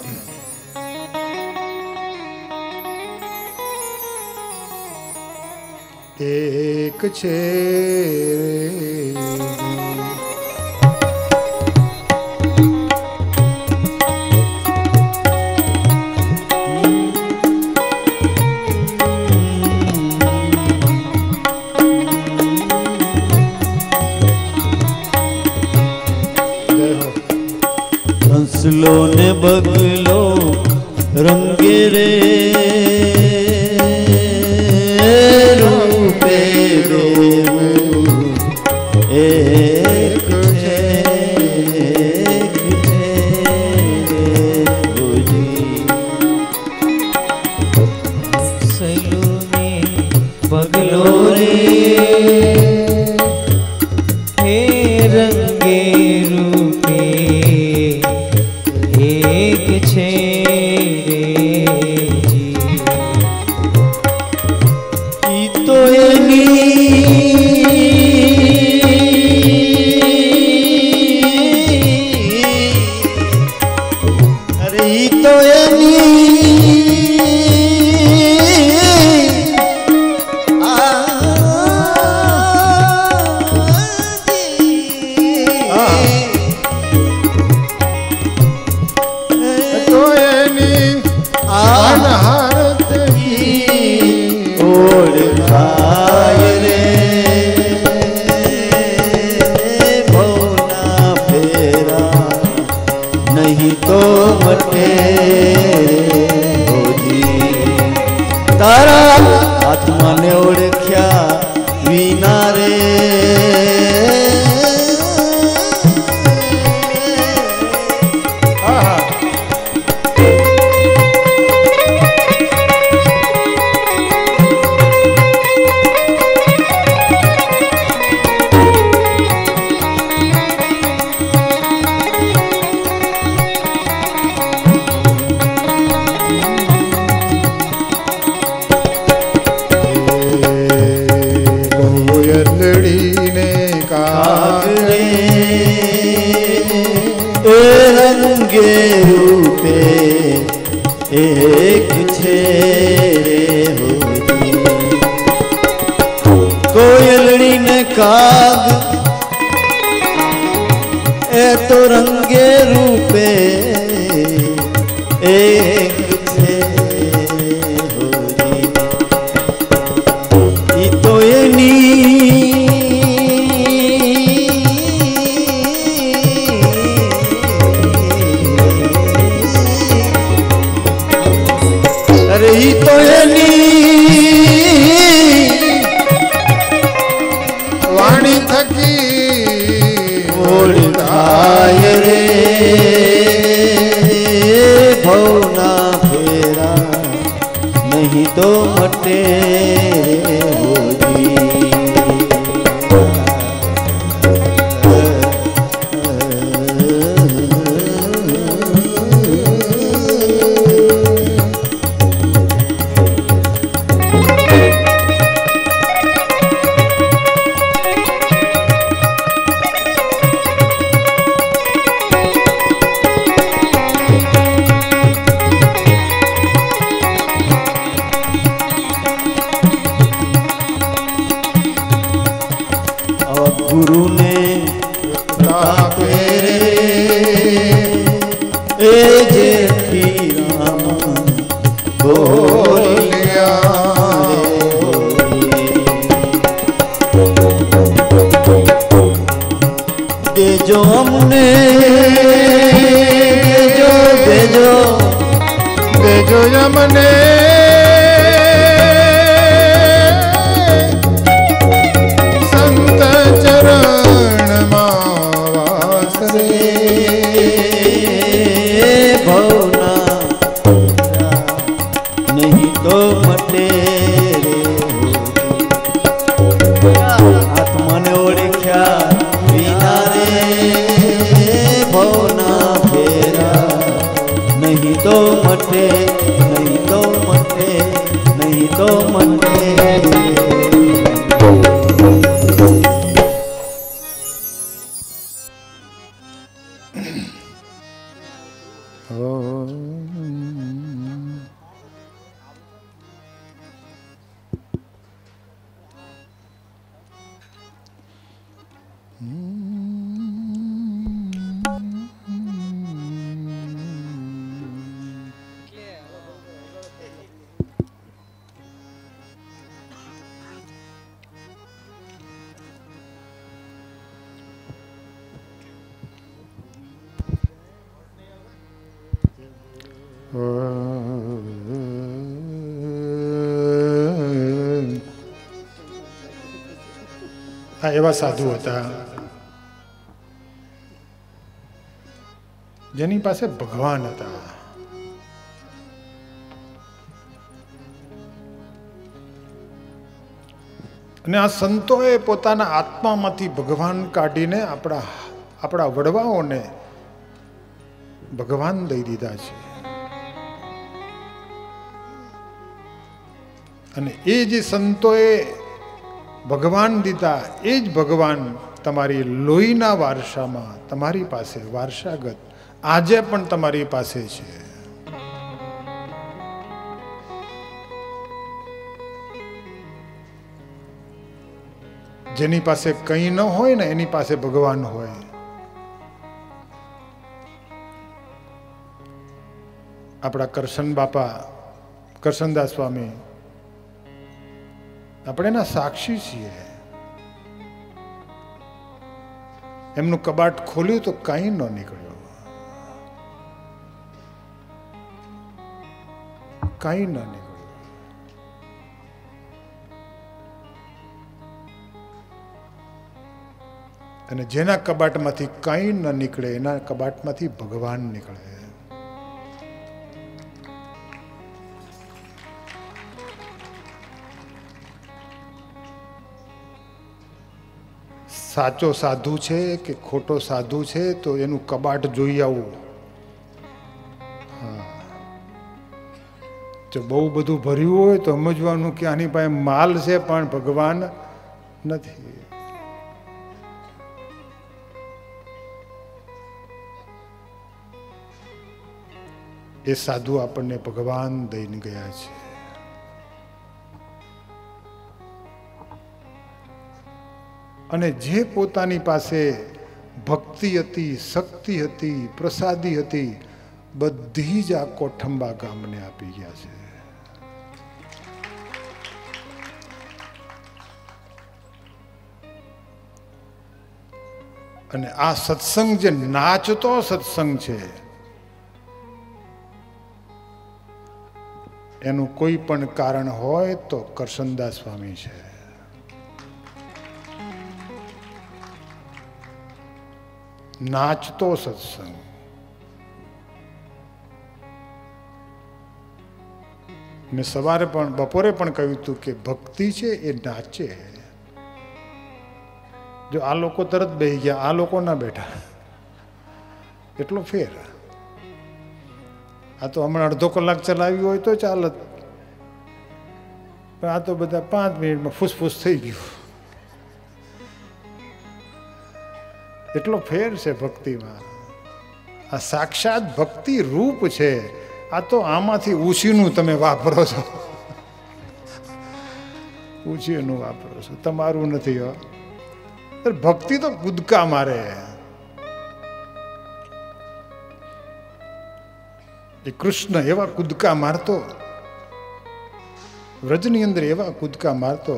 એક છે હંસલો ને બગલો રંગે રે રૂપે બેવું એક છે હંસલો ને બગલો રે હે રંગે રૂપે એક છે ઈ તો અરે ઈ તો તારા હાથમાં ને ઓળખ્યા વિના રે રૂપે એક છે કોયલડી ને કાગ એ તો રંગે રૂપે એક છે ગુરુને તાપે એ જેથી રામ બોલ્યા દેજો અમને દેજો દેજો અમને સંત ચરણમાં વાસ રે ભવના નહીં તો મટે રે આત્માને ઓળખ્યા વિના રે ભવના ફેરા નહીં તો મટે નહીં તો મટે નહીં તો મટે આ એવા સાધુ હતા જેની પાસે ભગવાન હતા. અને આ સંતોએ પોતાના આત્મામાંથી ભગવાન કાઢીને આપણા વડવાઓને ભગવાન દઈ દીધા છે. અને એ જે સંતોએ ભગવાન દીધા એ જ ભગવાન તમારી લોહીના વારસામાં તમારી પાસે વારસાગત આજે પણ તમારી પાસે છે. જેની પાસે કંઈ ન હોય ને એની પાસે ભગવાન હોય. આપણા કરશન બાપા કરશનદાસ સ્વામી આપણે એના સાક્ષી છીએ. એમનું કબાટ ખોલ્યું તો કંઈ ન નીકળ્યો, કંઈ ન નીકળ્યું. અને જેના કબાટમાંથી કંઈ ન નીકળે એના કબાટમાંથી ભગવાન નીકળે. સાચો સાધુ છે કે ખોટો સાધુ છે તો એનું કબાટ જોઈ આવવું. હા, જો બહુ બધું ભર્યું હોય તો સમજવાનું કે આની પાસે માલ છે પણ ભગવાન નથી. એ સાધુ આપણને ભગવાન દઈને ગયા છે. અને જે પોતાની પાસે ભક્તિ હતી, શક્તિ હતી, પ્રસાદી હતી, બધી જ આ કોઠંબા ગામને આપી ગયા છે. અને આ સત્સંગ જે નાચતો સત્સંગ છે એનું કોઈ પણ કારણ હોય તો કરશનદાસ સ્વામી છે. નાચતો સત્સંગ. મેં સવારે પણ બપોરે પણ કહ્યું હતું કે ભક્તિ છે એ નાચે. જો આ લોકો તરત બેસી ગયા, આ લોકો ના બેઠા, એટલો ફેર. આ તો હમણાં અડધો કલાક ચલાવ્યું હોય તો ચાલત, પણ આ તો બધા 5 મિનિટમાં ફૂસફૂસ થઈ ગયું. એટલો ફેર છે ભક્તિમાં. આ સાક્ષાત ભક્તિ રૂપ છે. આ તો આમાંથી ઉછીનું તમે વાપરો છો, ઉછીનું વાપરો છો, તમારું નથી. હો ભક્તિ તો કૂદકા મારે. એ કૃષ્ણ એવા કૂદકા મારતો, વ્રજની અંદર એવા કૂદકા મારતો.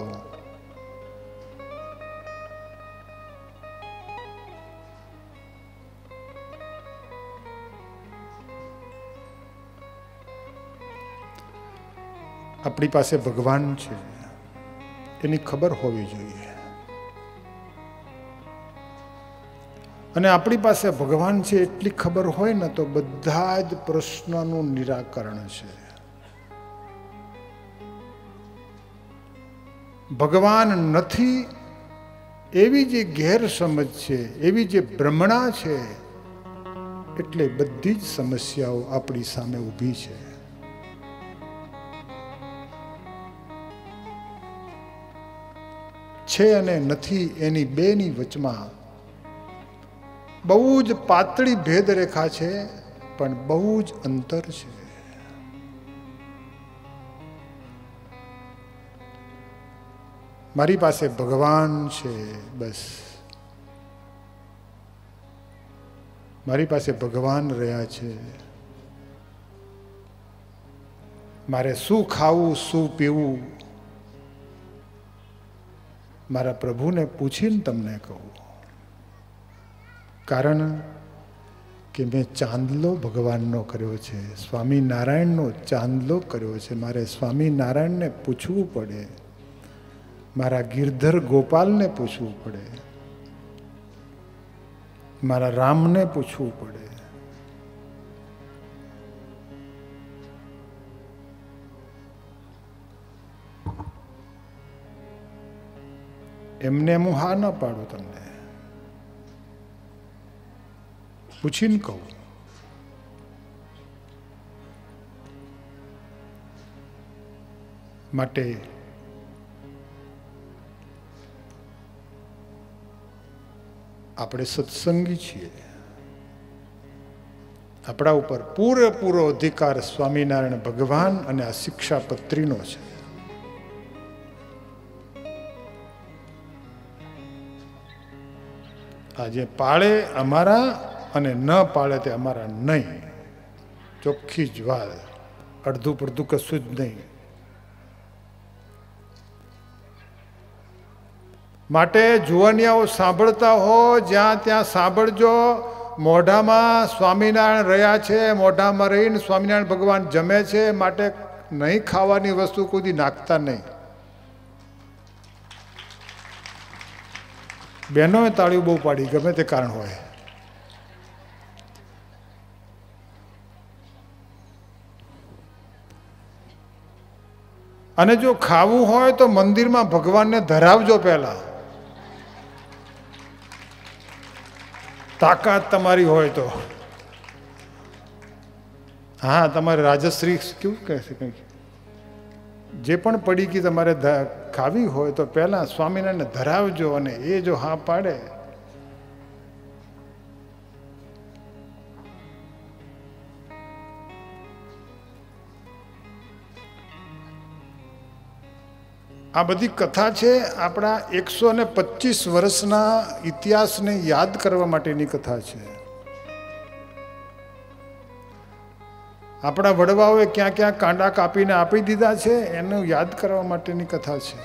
આપણી પાસે ભગવાન છે એની ખબર હોવી જોઈએ. અને આપણી પાસે ભગવાન છે એટલી ખબર હોય ને તો બધા જ પ્રશ્નનું નિરાકરણ છે. ભગવાન નથી એવી જે ગેરસમજ છે, એવી જે ભ્રમણા છે, એટલે બધી જ સમસ્યાઓ આપણી સામે ઊભી છે. છે અને નથી એની બેની વચમાં બહુ જ પાતળી ભેદરેખા છે, પણ બહુ જ અંતર છે. મારી પાસે ભગવાન છે, બસ મારી પાસે ભગવાન રહ્યા છે. મારે શું ખાવું શું પીવું મારા પ્રભુને પૂછીને તમને કહું. કારણ કે મેં ચાંદલો ભગવાનનો કર્યો છે, સ્વામિનારાયણનો ચાંદલો કર્યો છે. મારે સ્વામિનારાયણને પૂછવું પડે, મારા ગિરધર ગોપાલને પૂછવું પડે, મારા રામને પૂછવું પડે. એમને હું હા ન પાડું, તમને પૂછીને કહું. માટે આપણે સત્સંગી છીએ. આપણા ઉપર પૂરેપૂરો અધિકાર સ્વામિનારાયણ ભગવાન અને આ શિક્ષાપત્રીનો છે. આજે પાળે અમારા અને ન પાળે તે અમારા નહીં. ચોખ્ખી જ વાત, અડધું પડધું કશું જ નહીં. માટે જુવાનિયાઓ સાંભળતા હો, જ્યાં ત્યાં સાંભળજો. મોઢામાં સ્વામિનારાયણ રહ્યા છે, મોઢામાં રહીને સ્વામિનારાયણ ભગવાન જમે છે. માટે નહીં ખાવાની વસ્તુ કોઈ નાખતા નહીં. બહેનોએ તાળીઓ બહુ પાડી, ગમે તે કારણ હોય. અને જો ખાવું હોય તો મંદિરમાં ભગવાનને ધરાવજો પહેલા, તાકાત તમારી હોય તો. હા, તમારે રાજશ્રી કેવું કહે છે, કંઈક જે પણ પડીકી તમારે ખાવી હોય તો પહેલા સ્વામિનારાયણને ધરાવજો. અને એ જો હા પાડે આ બધી કથા છે આપણા 125 વર્ષના ઇતિહાસને યાદ કરવા માટેની કથા છે. આપણા વડવાઓએ ક્યાં ક્યાં કાંડા કાપીને આપી દીધા છે એનું યાદ કરવા માટેની કથા છે.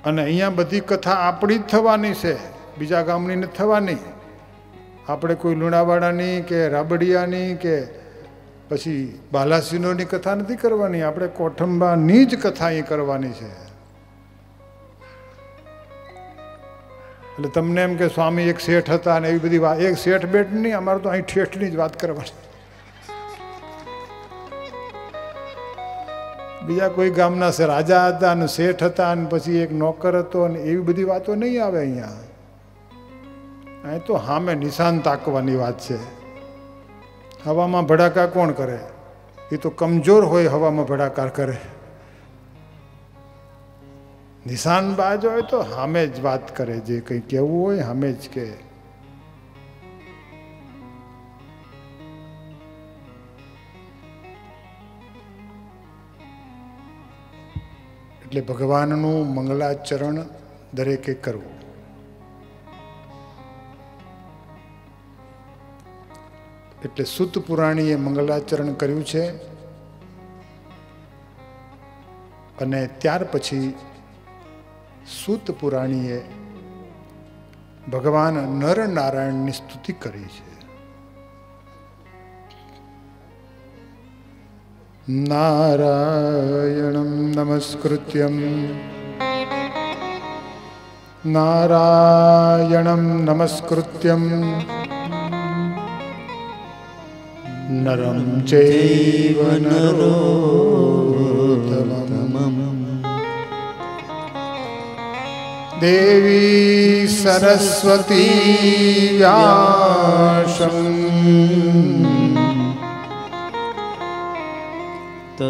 અને અહીંયા બધી કથા આપણી જ થવાની છે, બીજા ગામની નથી થવાની. આપણે કોઈ લુણાવાડાની કે રાબડિયાની કે પછી બાલાસિનોની કથા નથી કરવાની. આપણે કોઠંબાની જ કથા અહીં કરવાની છે. એટલે તમને એમ કે સ્વામી એક શેઠ હતા ને એવી બધી વાત, એક શેઠ બેઠ નહીં, અમારે તો અહીં ઠેઠની જ વાત કરવાની. બીજા કોઈ ગામના રાજા હતા ને શેઠ હતા ને પછી એક નોકર હતો ને એવી બધી વાતો નહીં આવે અહીંયા. અહીં તો સામે નિશાન તાકવાની વાત છે. હવામાં ભડાકા કોણ કરે? એ તો કમજોર હોય હવામાં ભડાકા કરે. નિશાનબાજ હોય તો સામે જ વાત કરે, જે કંઈ કહેવું હોય સામે જ કહે. એટલે ભગવાનનું મંગલાચરણ દરેકે કરવું. એટલે સૂત પુરાણીએ મંગલાચરણ કર્યું છે અને ત્યાર પછી સૂત પુરાણીએ ભગવાન નર નારાયણની સ્તુતિ કરી છે. નારાયણમ નમસ્કૃત્યમ નારાયણમ નમસ્કૃત્યમ નરમ ચૈવ નરોત્તમં દેવી સરસ્વતી વ્યાસં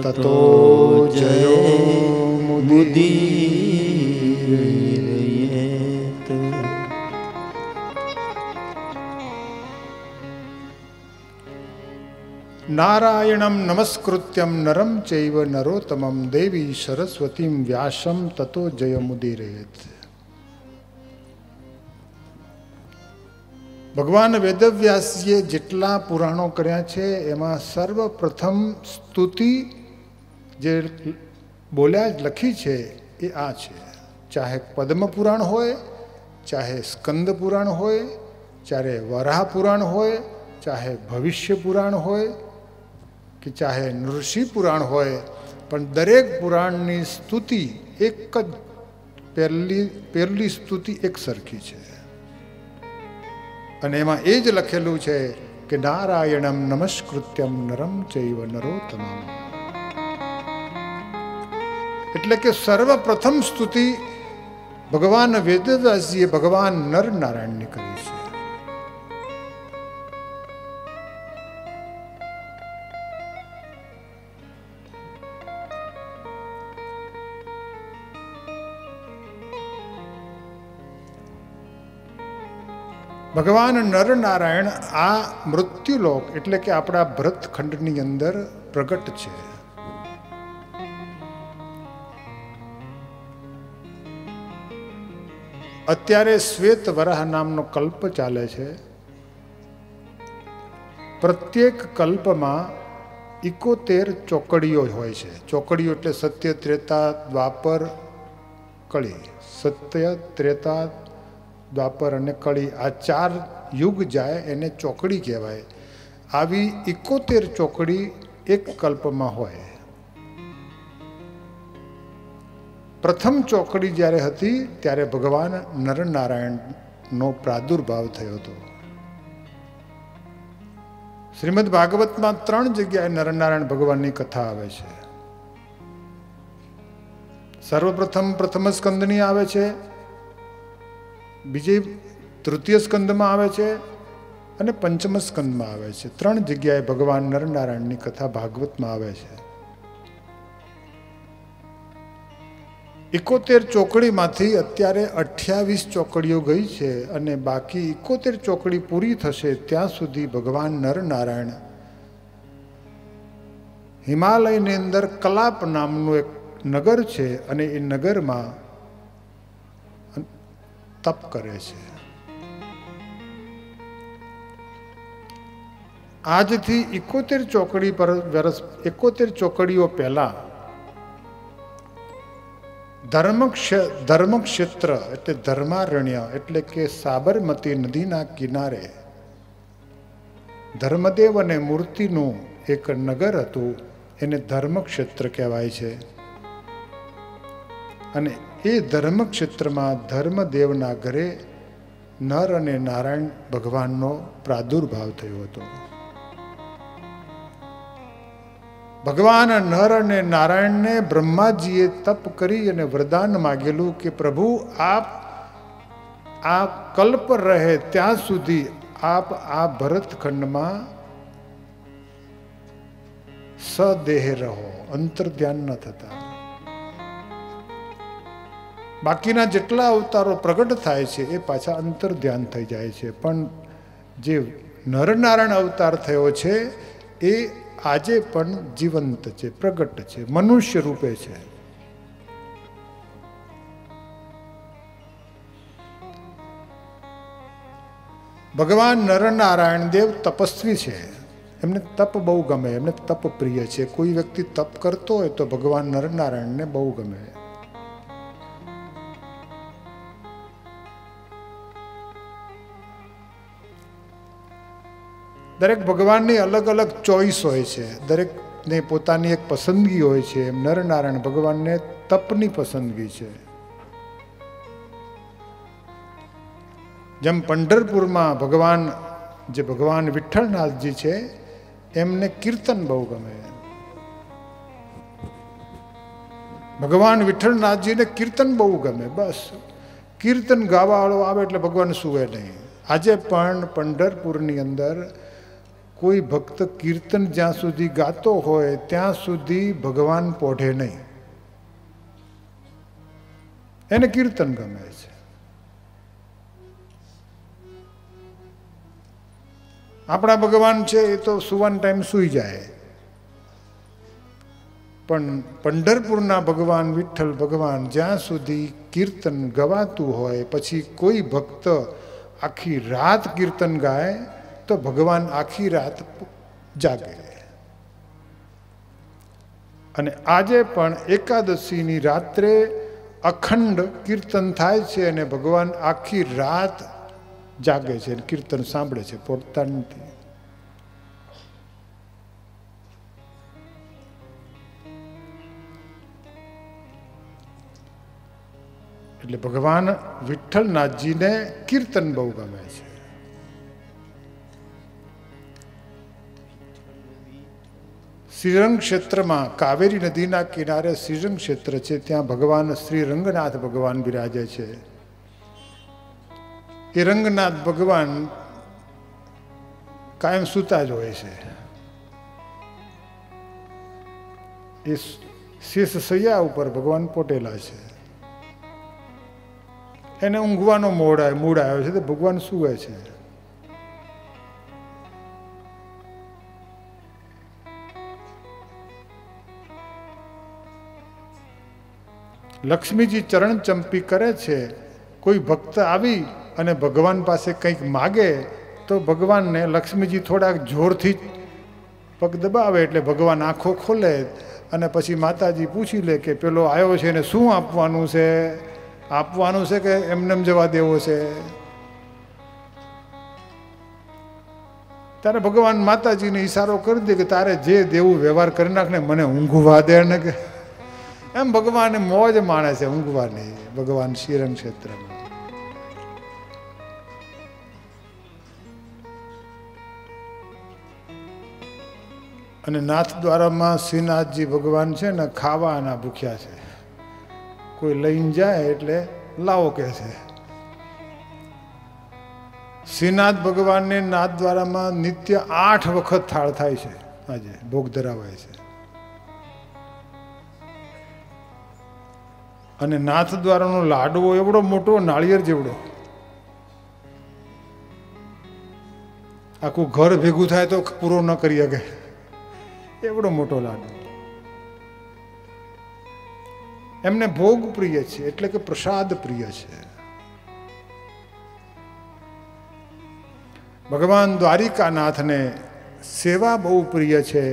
તતો જયો મુદીરયેત. નારાયણમ નમસ્કૃત્યમ નરમ ચૈવ નરોત્તમં દેવી સરસ્વતીમ વ્યાસમ તતો જયમુદીરયેત. ભગવાન વેદવ્યાસજીએ જેટલા પુરાણો કર્યા છે એમાં સર્વપ્રથમ સ્તુતિ જે બોલ્યા લખી છે એ આ છે. ચાહે પદ્મ પુરાણ હોય, ચાહે સ્કંદ પુરાણ હોય, ચાહે વરાહ પુરાણ હોય, ચાહે ભવિષ્ય પુરાણ હોય કે ચાહે નૃષિ પુરાણ હોય, પણ દરેક પુરાણની સ્તુતિ એક જ પહેલી સ્તુતિ એક સરખી છે. અને એમાં એ જ લખેલું છે કે નારાયણમ નમસ્કૃત્યમ નરમ ચૈવ નરોત્તમં. એટલે કે સર્વપ્રથમ સ્તુતિ ભગવાન વેદવ્યાસજીએ ભગવાન નર નારાયણની કરી છે. ભગવાન નર નારાયણ આ મૃત્યુલોક એટલે કે આપણા ભરતખંડની અંદર પ્રગટ છે. અત્યારે શ્વેત વરાહ નામનો કલ્પ ચાલે છે. પ્રત્યેક કલ્પમાં 71 ચોકડીઓ હોય છે. ચોકડીઓ એટલે સત્ય, ત્રેતા, દ્વાપર, કળી. સત્ય, ત્રેતા, દ્વાપર અને કળી, આ 4 યુગ જાય એને ચોકડી કહેવાય. આવી 71 ચોકડી એક કલ્પમાં હોય. પ્રથમ ચોકડી જ્યારે હતી ત્યારે ભગવાન નરનારાયણનો પ્રાદુર્ભાવ થયો હતો. શ્રીમદ ભાગવતમાં 3 જગ્યાએ નરનારાયણ ભગવાનની કથા આવે છે. સર્વપ્રથમ પ્રથમ સ્કંદની આવે છે, બીજી તૃતીય સ્કંદમાં આવે છે અને પંચમ સ્કંદમાં આવે છે. 3 જગ્યાએ ભગવાન નરનારાયણની કથા ભાગવતમાં આવે છે. 71 ચોકડીમાંથી અત્યારે 28 ચોકડીઓ ગઈ છે અને બાકી 71 ચોકડી પૂરી થશે ત્યાં સુધી ભગવાન નરનારાયણ હિમાલયની અંદર કલાપ નામનું એક નગર છે અને એ નગરમાં તપ કરે છે. આજથી 71 ચોકડી પર 71 ચોકડીઓ પહેલા ધર્મક્ષેત્ર એટલે ધર્મારણ્ય એટલે કે સાબરમતી નદીના કિનારે ધર્મદેવ અને મૂર્તિનું એક નગર હતું. એને ધર્મક્ષેત્ર કહેવાય છે. અને એ ધર્મક્ષેત્રમાં ધર્મદેવના ઘરે નર અને નારાયણ ભગવાનનો પ્રાદુર્ભાવ થયો હતો. ભગવાન નર અને નારાયણને બ્રહ્માજીએ તપ કરી અને વરદાન માગેલું કે પ્રભુ આપ આ કલ્પ રહે ત્યાં સુધી આપ આ ભરતખંડમાં સદેહ રહો, અંતર્ધ્યાન ન થતા. બાકીના જેટલા અવતારો પ્રગટ થાય છે એ પાછા અંતર્ધ્યાન થઈ જાય છે. પણ જે નરનારાયણ અવતાર થયો છે એ આજે પણ જીવંત છે, પ્રગટ છે, મનુષ્ય રૂપે છે. ભગવાન નરનારાયણ દેવ તપસ્વી છે, એમને તપ બહુ ગમે, એમને તપ પ્રિય છે. કોઈ વ્યક્તિ તપ કરતો હોય તો ભગવાન નરનારાયણને બહુ ગમે. દરેક ભગવાનની અલગ અલગ ચોઈસ હોય છે, દરેકને પોતાની એક પસંદગી હોય છે. એમ નરનારાયણ ભગવાનને તપની પસંદગી છે. જેમ પંઢરપુરમાં ભગવાન જે ભગવાન વિઠ્ઠલનાથજી છે એમને કીર્તન બહુ ગમે. ભગવાન વિઠ્ઠલનાથજીને કીર્તન બહુ ગમે. બસ કીર્તન ગાવાવાળો આવે એટલે ભગવાન સુવે નહીં. આજે પણ પંઢરપુરની અંદર કોઈ ભક્ત કીર્તન જ્યાં સુધી ગાતો હોય ત્યાં સુધી ભગવાન પોઢે નહીં. એને કીર્તન ગમે છે. આપણા ભગવાન છે એ તો સુવાન ટાઈમ સૂઈ જાય, પણ પંઢરપુરના ભગવાન વિઠ્ઠલ ભગવાન જ્યાં સુધી કીર્તન ગવાતું હોય પછી કોઈ ભક્ત આખી રાત કીર્તન ગાય તો ભગવાન આખી રાત જાગે. અને આજે પણ એકાદશીની રાત્રે અખંડ કીર્તન થાય છે અને ભગવાન આખી રાત જાગે છે, કીર્તન સાંભળે છે પોતાની. એટલે ભગવાન વિઠ્ઠલનાથજીને કીર્તન બહુ ગમે છે. શ્રીરંગ ક્ષેત્રમાં કાવેરી નદીના કિનારે શ્રીરંગ ક્ષેત્ર છે, ત્યાં ભગવાન શ્રી રંગનાથ ભગવાન બિરાજે છે. એ રંગનાથ ભગવાન કાયમ સૂતા જ હોય છે. એ શેષ સૈયા ઉપર ભગવાન પોટેલા છે. એને ઊંઘવાનો મૂડ આવ્યો છે તો ભગવાન સૂવે છે. લક્ષ્મીજી ચરણ ચંપી કરે છે. કોઈ ભક્ત આવી અને ભગવાન પાસે કંઈક માગે તો ભગવાનને લક્ષ્મીજી થોડાક જોરથી પગ દબાવે એટલે ભગવાન આંખો ખોલે અને પછી માતાજી પૂછી લે કે પેલો આવ્યો છે ને શું આપવાનું છે, આપવાનું છે કે એમને જવા દેવો છે. ત્યારે ભગવાન માતાજીને ઈશારો કરી દે કે તારે જે દેવું વ્યવહાર કરી નાખ ને, મને ઊંઘવા દે ને. કે એમ ભગવાન મોજ માણે છે ઊંઘવાની ભગવાન શ્રીરંગ ક્ષેત્રમાં. અને નાથ દ્વારામાં શ્રીનાથજી ભગવાન છે ને ખાવાના ભૂખ્યા છે. કોઈ લઈને જાય એટલે લાવો કે છે. શ્રીનાથ ભગવાનને નાથ દ્વારામાં નિત્ય 8 વખત થાળ થાય છે, આજે ભોગ ધરાવાય છે. અને નાથ દ્વારાનો લાડવો એવડો મોટો, નાળિયેર જેવડો, આખું ઘર ભેગું થાય તો પૂરો ન કરી શકે એવડો મોટો લાડવો. એમને ભોગ પ્રિય છે એટલે કે પ્રસાદ પ્રિય છે. ભગવાન દ્વારિકાનાથને સેવા બહુ પ્રિય છે.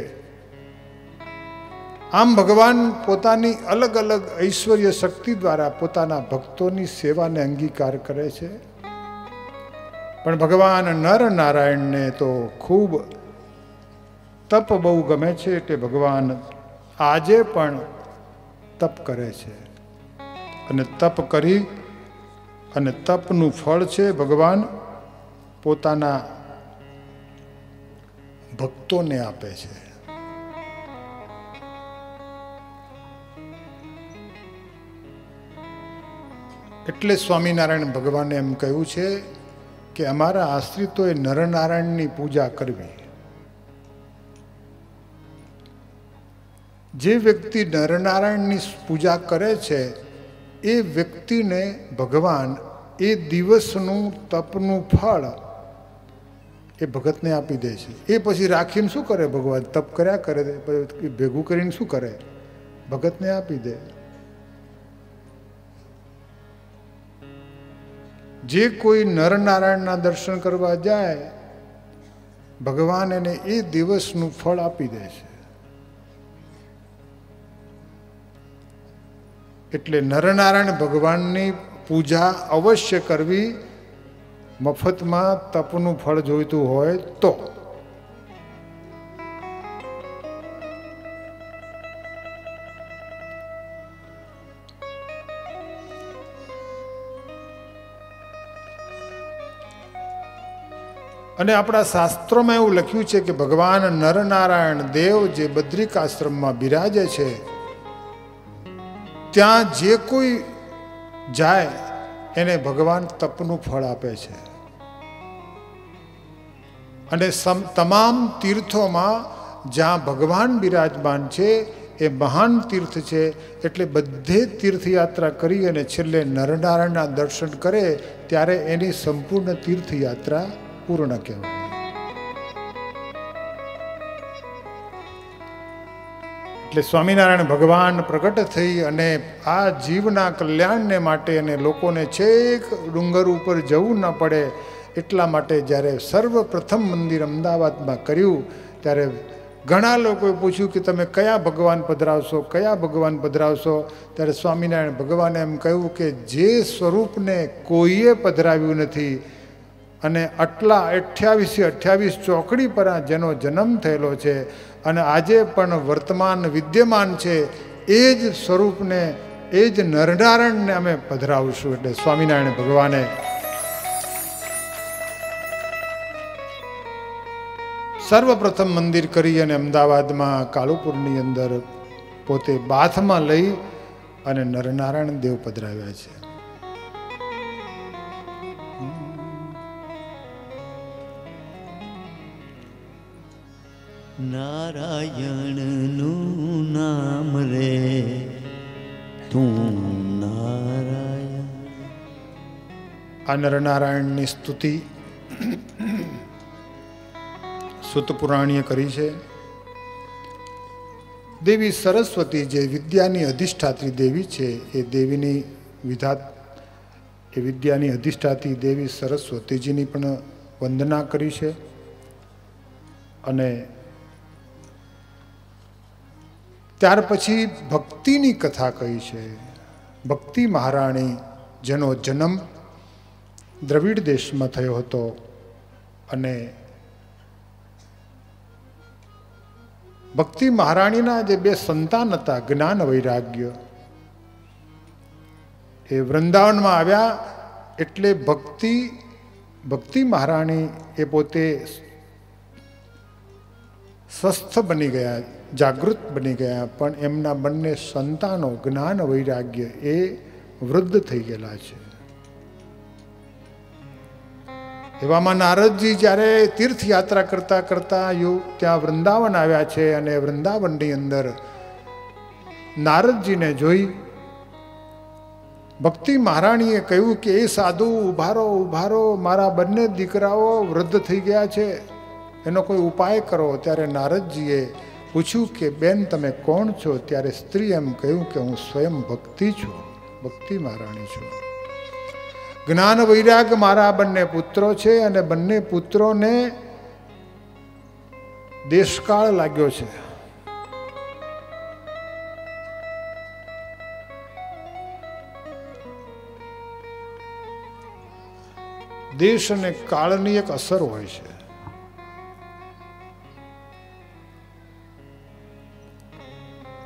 આમ ભગવાન પોતાની અલગ અલગ ઐશ્વર્ય શક્તિ દ્વારા પોતાના ભક્તોની સેવાને અંગીકાર કરે છે. પણ ભગવાન નર નારાયણને તો ખૂબ તપ બહુ ગમે છે એટલે ભગવાન આજે પણ તપ કરે છે. અને તપ કરી અને તપનું ફળ છે ભગવાન પોતાના ભક્તોને આપે છે. એટલે સ્વામિનારાયણ ભગવાને એમ કહ્યું છે કે અમારા આશ્રિતોએ નરનારાયણની પૂજા કરવી. જે વ્યક્તિ નરનારાયણની પૂજા કરે છે એ વ્યક્તિને ભગવાન એ દિવસનું તપનું ફળ એ ભગતને આપી દે છે. એ પછી રાખીને શું કરે ભગવાન? તપ કર્યા કરે, ભેગું કરીને શું કરે? ભગતને આપી દે. જે કોઈ નરનારાયણના દર્શન કરવા જાય ભગવાન એને એ દિવસનું ફળ આપી દે છે. એટલે નરનારાયણ ભગવાનની પૂજા અવશ્ય કરવી, મફતમાં તપનું ફળ જોઈતું હોય તો. અને આપણા શાસ્ત્રોમાં એવું લખ્યું છે કે ભગવાન નરનારાયણ દેવ જે બદ્રિક આશ્રમમાં બિરાજે છે ત્યાં જે કોઈ જાય એને ભગવાન તપનું ફળ આપે છે. અને તમામ તીર્થોમાં જ્યાં ભગવાન બિરાજમાન છે એ મહાન તીર્થ છે. એટલે બધે તીર્થયાત્રા કરી અને છેલ્લે નરનારાયણના દર્શન કરે ત્યારે એની સંપૂર્ણ તીર્થયાત્રા પૂર્ણ કહેવાય. એટલે સ્વામિનારાયણ ભગવાન પ્રગટ થઈ અને આ જીવના કલ્યાણને માટે અને લોકોને છેક ડુંગર ઉપર જવું ન પડે એટલા માટે જ્યારે સર્વપ્રથમ મંદિર અમદાવાદમાં કર્યું ત્યારે ઘણા લોકોએ પૂછ્યું કે તમે કયા ભગવાન પધરાવશો, કયા ભગવાન પધરાવશો? ત્યારે સ્વામિનારાયણ ભગવાને એમ કહ્યું કે જે સ્વરૂપને કોઈએ પધરાવ્યું નથી અને આટલા 28 ચોકડી પર જેનો જન્મ થયેલો છે અને આજે પણ વર્તમાન વિદ્યમાન છે એ જ સ્વરૂપને, એ જ નરનારાયણને અમે પધરાવશું. એટલે સ્વામિનારાયણ ભગવાને સર્વપ્રથમ મંદિર કરી અને અમદાવાદમાં કાલુપુરની અંદર પોતે બાથમાં લઈ અને નરનારાયણ દેવ પધરાવ્યા છે. નારાયણનું નામ રે તું નારાયણ. આ નરનારાયણની સ્તુતિ સુત પુરાણીએ કરી છે. દેવી સરસ્વતી જે વિદ્યાની અધિષ્ઠાત્રી દેવી છે એ દેવીની વિદ્યાની અધિષ્ઠાત્રી દેવી સરસ્વતીજીની પણ વંદના કરી છે. અને ત્યાર પછી ભક્તિની કથા કહી છે. ભક્તિ મહારાણી જેનો જન્મ દ્રવિડ દેશમાં થયો હતો અને ભક્તિ મહારાણીના જે 2 સંતાન હતા જ્ઞાન વૈરાગ્ય એ વૃંદાવનમાં આવ્યા. એટલે ભક્તિ મહારાણી એ પોતે સ્વસ્થ બની ગયા, જાગૃત બની ગયા, પણ એમના બંને સંતાનો જ્ઞાન વૈરાગ્ય એ વૃદ્ધ થઈ ગયેલા છે. એવામાં નારદજી જ્યારે તીર્થયાત્રા કરતા કરતા ત્યાં વૃંદાવન આવ્યા છે અને વૃંદાવનની અંદર નારદજીને જોઈ ભક્તિ મહારાણીએ કહ્યું કે એ સાધુ ઉભારો ઉભારો, મારા બંને દીકરાઓ વૃદ્ધ થઈ ગયા છે, એનો કોઈ ઉપાય કરો. ત્યારે નારદજીએ પૂછ્યું કે બેન તમે કોણ છો? ત્યારે સ્ત્રી એમ કહ્યું કે હું સ્વયં ભક્તિ છું, ભક્તિ મહારાણી છું. જ્ઞાન વૈરાગ મારા બંને પુત્રો છે અને બંને પુત્રોને દેશકાળ લાગ્યો છે. દેશ અને કાળની એક અસર હોય છે.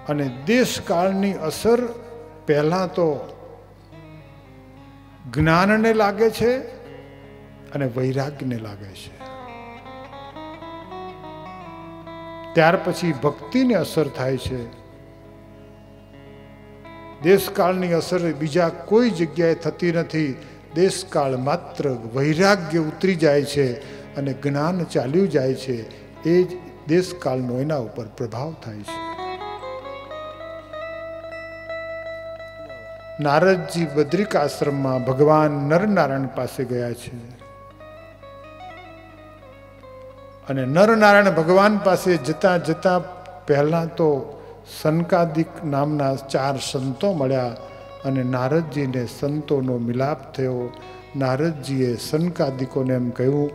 અને દેશકાળની અસર પહેલા તો જ્ઞાનને લાગે છે અને વૈરાગ્યને લાગે છે. ત્યાર પછી ભક્તિને અસર થાય છે. દેશકાળની અસર બીજા કોઈ જગ્યાએ થતી નથી. દેશકાળ માત્ર વૈરાગ્ય ઉતરી જાય છે અને જ્ઞાન ચાલ્યું જાય છે. એ જ દેશકાળનો એના ઉપર પ્રભાવ થાય છે. નારદજી બદ્રિક આશ્રમમાં ભગવાન નરનારાયણ પાસે ગયા છે અને નરનારાયણ ભગવાન પાસે જતા જતા પહેલા તો સનકાદિક નામના 4 સંતો મળ્યા અને નારદજીને સંતોનો મિલાપ થયો નારદજીએ સનકાદિકોને એમ કહ્યું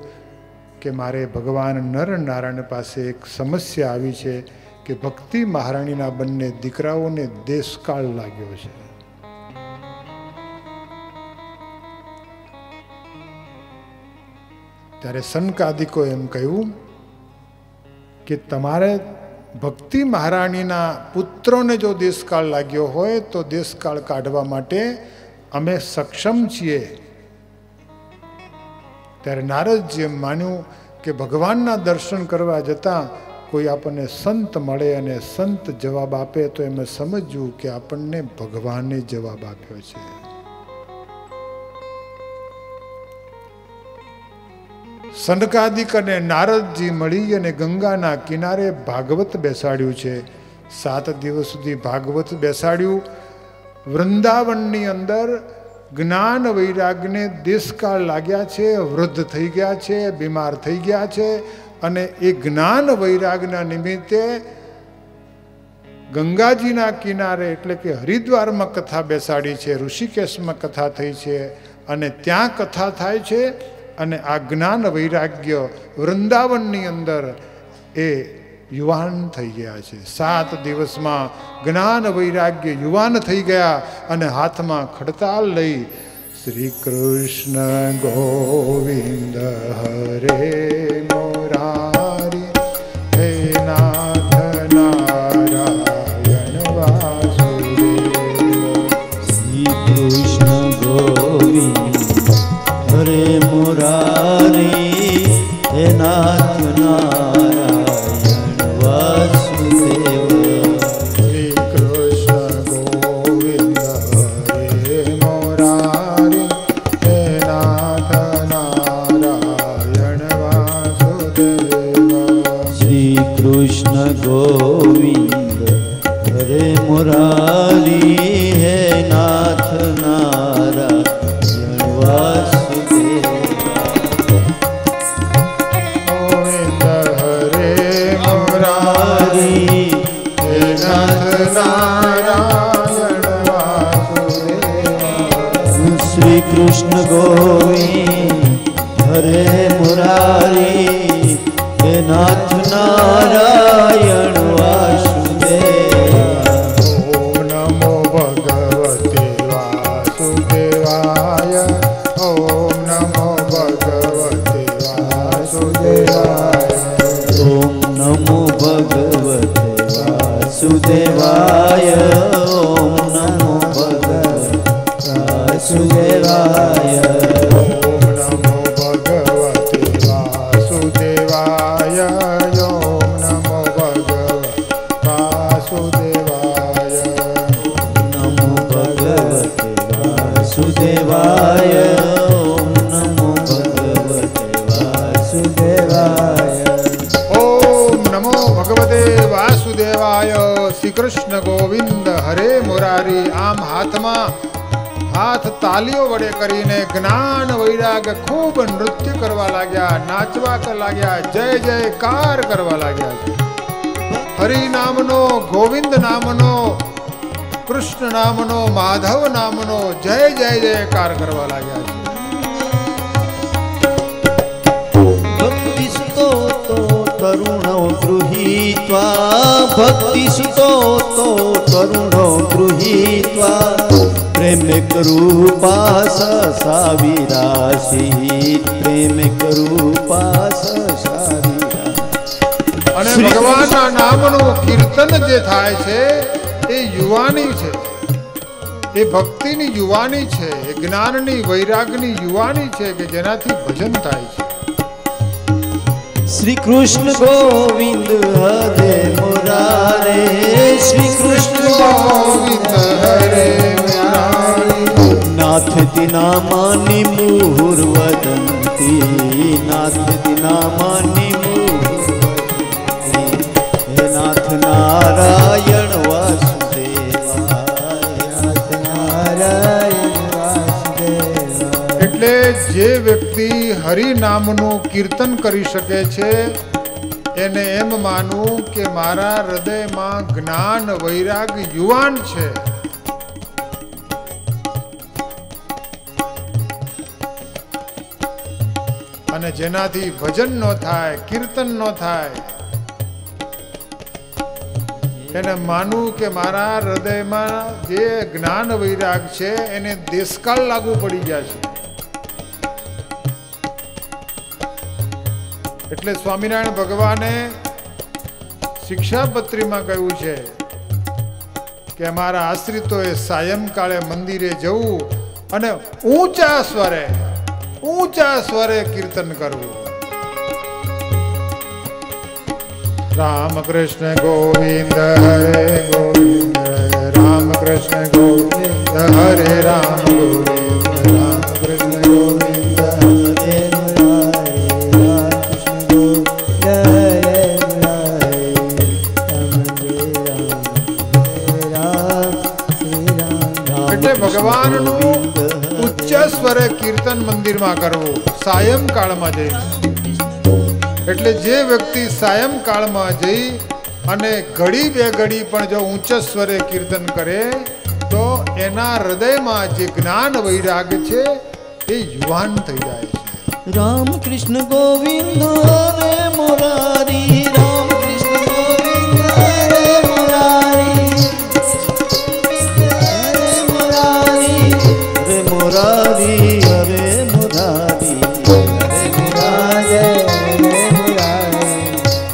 કે મારે ભગવાન નર નારાયણ પાસે એક સમસ્યા આવી છે કે ભક્તિ મહારાણીના બંને દીકરાઓને દેશકાળ લાગ્યો છે. ત્યારે સનકાદિકો એમ કહ્યું કે તમારે ભક્તિ મહારાણીના પુત્રોને જો દેશકાળ લાગ્યો હોય તો દેશકાળ કાઢવા માટે અમે સક્ષમ છીએ. ત્યારે નારદજી એમ માન્યું કે ભગવાનના દર્શન કરવા જતાં કોઈ આપણને સંત મળે અને સંત જવાબ આપે તો એમ સમજવું કે આપણને ભગવાને જવાબ આપ્યો છે. સનકાદિક અને નારદજી મળી અને ગંગાના કિનારે ભાગવત બેસાડ્યું છે. 7 દિવસ સુધી ભાગવત બેસાડ્યું. વૃંદાવનની અંદર જ્ઞાન વૈરાગને દેશકાળ લાગ્યા છે, વૃદ્ધ થઈ ગયા છે, બીમાર થઈ ગયા છે અને એ જ્ઞાન વૈરાગના નિમિત્તે ગંગાજીના કિનારે એટલે કે હરિદ્વારમાં કથા બેસાડી છે, ઋષિકેશમાં કથા થઈ છે અને ત્યાં કથા થાય છે. અને આ જ્ઞાન વૈરાગ્ય વૃંદાવનની અંદર એ યુવાન થઈ ગયા છે. 7 દિવસમાં જ્ઞાન વૈરાગ્ય યુવાન થઈ ગયા અને હાથમાં ખડતાલ લઈ શ્રી કૃષ્ણ ગોવિંદ હરે મોરારી હે નાથ નારાયણ વાસુદેવ. શ્રી કૃષ્ણ ગોવિંદ હરે મુરારી હે નાથ નારાયણ વાસુદેવ. શ્રી કૃષ્ણ ગોવિંદ હરે મોરારી હે નાથ નારાયણ વાસુદેવ. શ્રી કૃષ્ણ ગોવિંદ હરે મુરારી હે નાથ નારાયણ વાસુદેવ. શ્રી કૃષ્ણ ગોવિંદ હરે મુરારી હે નાથ નારાયણ વાસુદેવ. ઓમ નમો ભગવતે વાસુદેવાય. ઓમ નમો ભગવતે વાસુદેવાય. ઓમ નમો ભગવતે વાસુદેવાય. ઓમ નમો ભગવતે વાસુદેવાય. ઓમ નમો ભગવતે વાસુદેવાય. ઓમ નમો ભગવતે વાસુદેવાય. નમો ભગવતે વાસુદેવાય. ઓમ નમો ભગવતે વાસુદેવાય. ઓમ નમો ભગવતે વાસુદેવાય. શ્રી કૃષ્ણ ગોવિંદ હરે મુરારી. આમ હાથ તાલીઓ વડે કરીને જ્ઞાન વૈરાગ ખૂબ નૃત્ય કરવા લાગ્યા, નાચવા લાગ્યા, જય જયકાર કરવા લાગ્યા. હરિ નામનો, ગોવિંદ નામનો, કૃષ્ણ નામનો, માધવ નામનો જય જયકાર કરવા લાગ્યા છે. ભક્તિ સુતો તરુણો ગૃહીત્વા. ભક્તિ સુતો તરુણો ગૃહીત્વા. પ્રેમ કરૂપા સસાવિરાસી. પ્રેમ કરૂપા સસાવિરાસી. અને ભગવાનના નામનું કીર્તન જે થાય છે એ યુવાની છે, એ ભક્તિની યુવાની છે, એ જ્ઞાનની વૈરાગની યુવાની છે કે જેનાથી ભજન થાય છે. શ્રી કૃષ્ણ ગોવિંદ હરે મુરારે. શ્રી કૃષ્ણ ગોવિંદ હરે મુરારે. નાથતિ નામાની મુહુર વદંતી. નાથતિ નામાની મુહુર વદંતી. હે નાથ નારાયણ વાસુદેવાય. નાથ નારાયણ વાસુદેવાય. એટલે જે વ્યક્તિ હરિ નામનું કીર્તન કરી શકે છે એને એમ માનવું કે મારા હૃદયમાં જ્ઞાન વૈરાગ યુવાન છે. અને જેનાથી ભજન ન થાય, કીર્તન ન થાય, એને માનવું કે મારા હૃદયમાં જે જ્ઞાન વૈરાગ છે એને દેશકાળ લાગુ પડી ગયા છે. એટલે સ્વામિનારાયણ ભગવાને શિક્ષાપત્રીમાં કહ્યું છે કે અમારા આશ્રિતોએ સાયંકાળે મંદિરે જવું અને ઊંચા સ્વરે કીર્તન કરવું. રામ કૃષ્ણ ગોવિંદ હરે ગોવિંદ, રામ કૃષ્ણ ગોવિંદ હરે રામ ગોવિંદ, રામ કૃષ્ણ ગોવિંદ હરે ભગવાનનું ઉચ્ચ સ્વરે કીર્તન મંદિરમાં કરવું સાયંકાળમાં જઈ. એટલે જે વ્યક્તિ સાયંકાળમાં જઈ અને ઘડી બે ઘડી પણ જો ઉચ્ચ સ્વરે કીર્તન કરે તો એના હૃદયમાં જે જ્ઞાન વૈરાગ છે એ યુવાન થઈ જાય છે. રામ કૃષ્ણ ગોવિંદ હરે મુરારી, રામ કૃષ્ણ ગોવિંદ હરે મુરારી, મુરારી હરે મુરારી,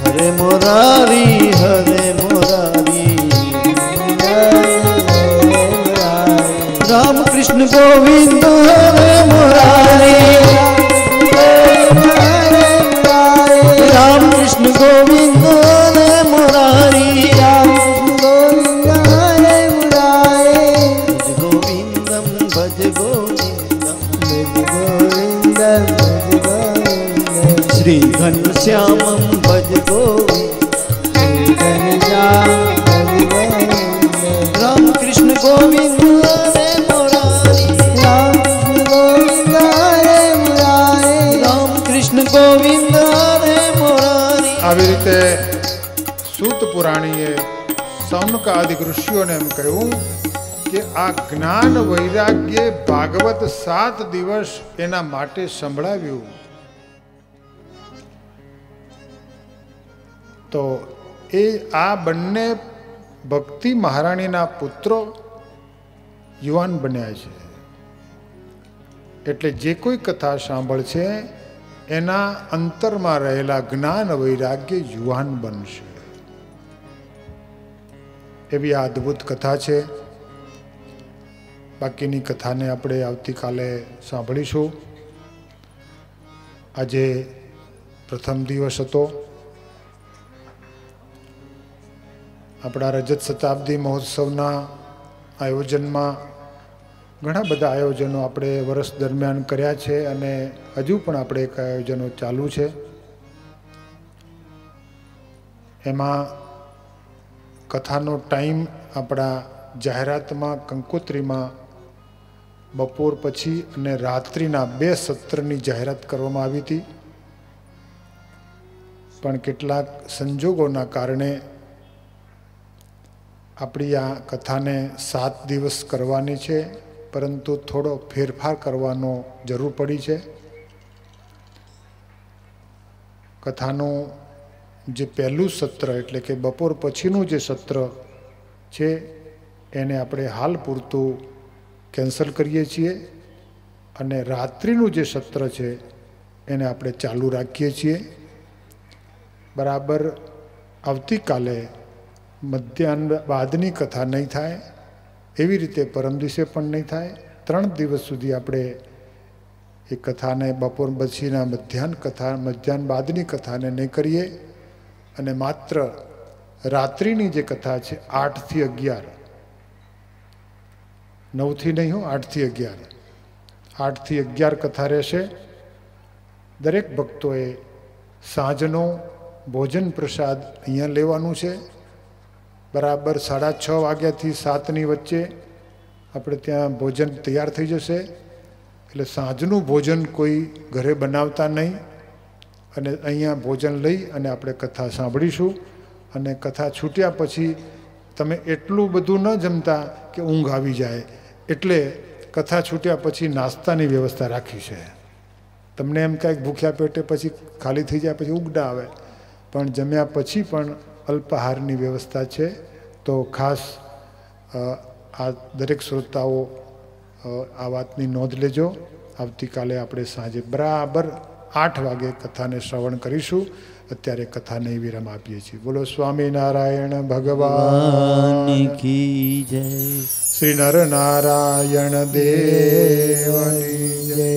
હરે મુરારી હરે મુરારી, રામ કૃષ્ણ ગોવિંદ હરે મુરારી, રામ કૃષ્ણ ગોવિંદ હરે મુરારી, રામ ગોવિંદ હરે મુરારી, ગોવિંદમ ભજ ગોવિંદમ, શ્રી ઘનશ્યામમ ભજ ગોવિંદ, રામ કૃષ્ણ ગોવિંદ હરે મુરારી, રામ ગોવિંદ હરે મુરારી, રામ કૃષ્ણ ગોવિંદ હરે મુરારી. આવી રીતે સૂત પુરાણીએ સૌનક આદિ ઋષિઓને એમ કહ્યું કે આ જ્ઞાન વૈરાગ્ય ભાગવત 7 દિવસ એના માટે સંભળાવ્યું. તો એ આ બંને ભક્તિ મહારાણીના પુત્રો યુવાન બન્યા છે. એટલે જે કોઈ કથા સાંભળશે એના અંતરમાં રહેલા જ્ઞાન વૈરાગ્ય યુવાન બનશે. એવી આ અદ્ભુત કથા છે. બાકીની કથાને આપણે આવતીકાલે સાંભળીશું. આજે પ્રથમ દિવસ હતો. આપણા રજત શતાબ્દી મહોત્સવના આયોજનમાં ઘણા બધા આયોજનો આપણે વર્ષ દરમિયાન કર્યા છે અને હજુ પણ આપણે એક આયોજનો ચાલુ છે. એમાં કથાનો ટાઈમ આપણા જાહેરાતમાં કંકોત્રીમાં બપોર પછી અને રાત્રિના 2 સત્રની જાહેરાત કરવામાં આવી હતી. પણ કેટલાક સંજોગોના કારણે આપણી આ કથાને 7 દિવસ કરવાની છે, પરંતુ થોડો ફેરફાર કરવાનો જરૂર પડી છે. કથાનું જે પહેલું સત્ર એટલે કે બપોર પછીનું જે સત્ર છે એને આપણે હાલ પૂરતું કેન્સલ કરીએ છીએ અને રાત્રિનું જે સત્ર છે એને આપણે ચાલુ રાખીએ છીએ. બરાબર આવતીકાલે મધ્યાહન બાદની કથા નહીં થાય, એવી રીતે પરમ દિવસે પણ નહીં થાય. 3 દિવસ સુધી આપણે એ કથાને બપોર પછીના મધ્યાહન બાદની કથાને નહીં કરીએ અને માત્ર રાત્રિની જે કથા છે 8 થી 11, 9 થી નહીં, 8 થી 11, 8 થી 11 કથા રહેશે. દરેક ભક્તોએ સાંજનો ભોજન પ્રસાદ અહીંયા લેવાનું છે. બરાબર 6:30 વાગ્યાથી 7ની વચ્ચે આપણે ત્યાં ભોજન તૈયાર થઈ જશે. એટલે સાંજનું ભોજન કોઈ ઘરે બનાવતા નહીં અને અહીંયા ભોજન લઈ અને આપણે કથા સાંભળીશું. અને કથા છૂટ્યા પછી તમે એટલું બધું ન જમતા કે ઊંઘ આવી જાય, એટલે કથા છૂટ્યા પછી નાસ્તાની વ્યવસ્થા રાખી છે. તમને એમ કાંઈક ભૂખ્યા પેટે પછી ખાલી થઈ જાય પછી ઉગડા આવે, પણ જમ્યા પછી પણ અલ્પાહારની વ્યવસ્થા છે. તો ખાસ આ દરેક શ્રોતાઓ આ વાતની નોંધ લેજો. આવતીકાલે આપણે સાંજે બરાબર 8 વાગે કથાને શ્રવણ કરીશું. અત્યારે કથાને વિરામ આપીએ છીએ. બોલો સ્વામિનારાયણ ભગવાન કી જય. શ્રી નરનારાયણ દેવની જય.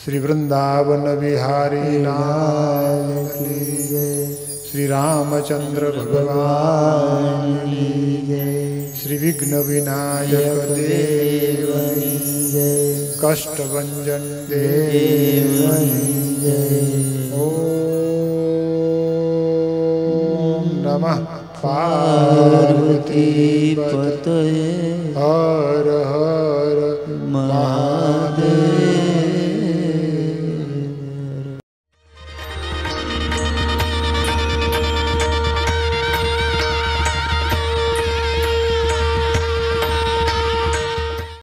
શ્રી વૃંદાવન વિહારી લાલ કી જય. શ્રી રામચંદ્ર ભગવાનની જય. શ્રી વિઘ્ન વિનાયક દેવની જય. કષ્ટભંજન દેવની જય. ઓમ નમઃ પાર્વતી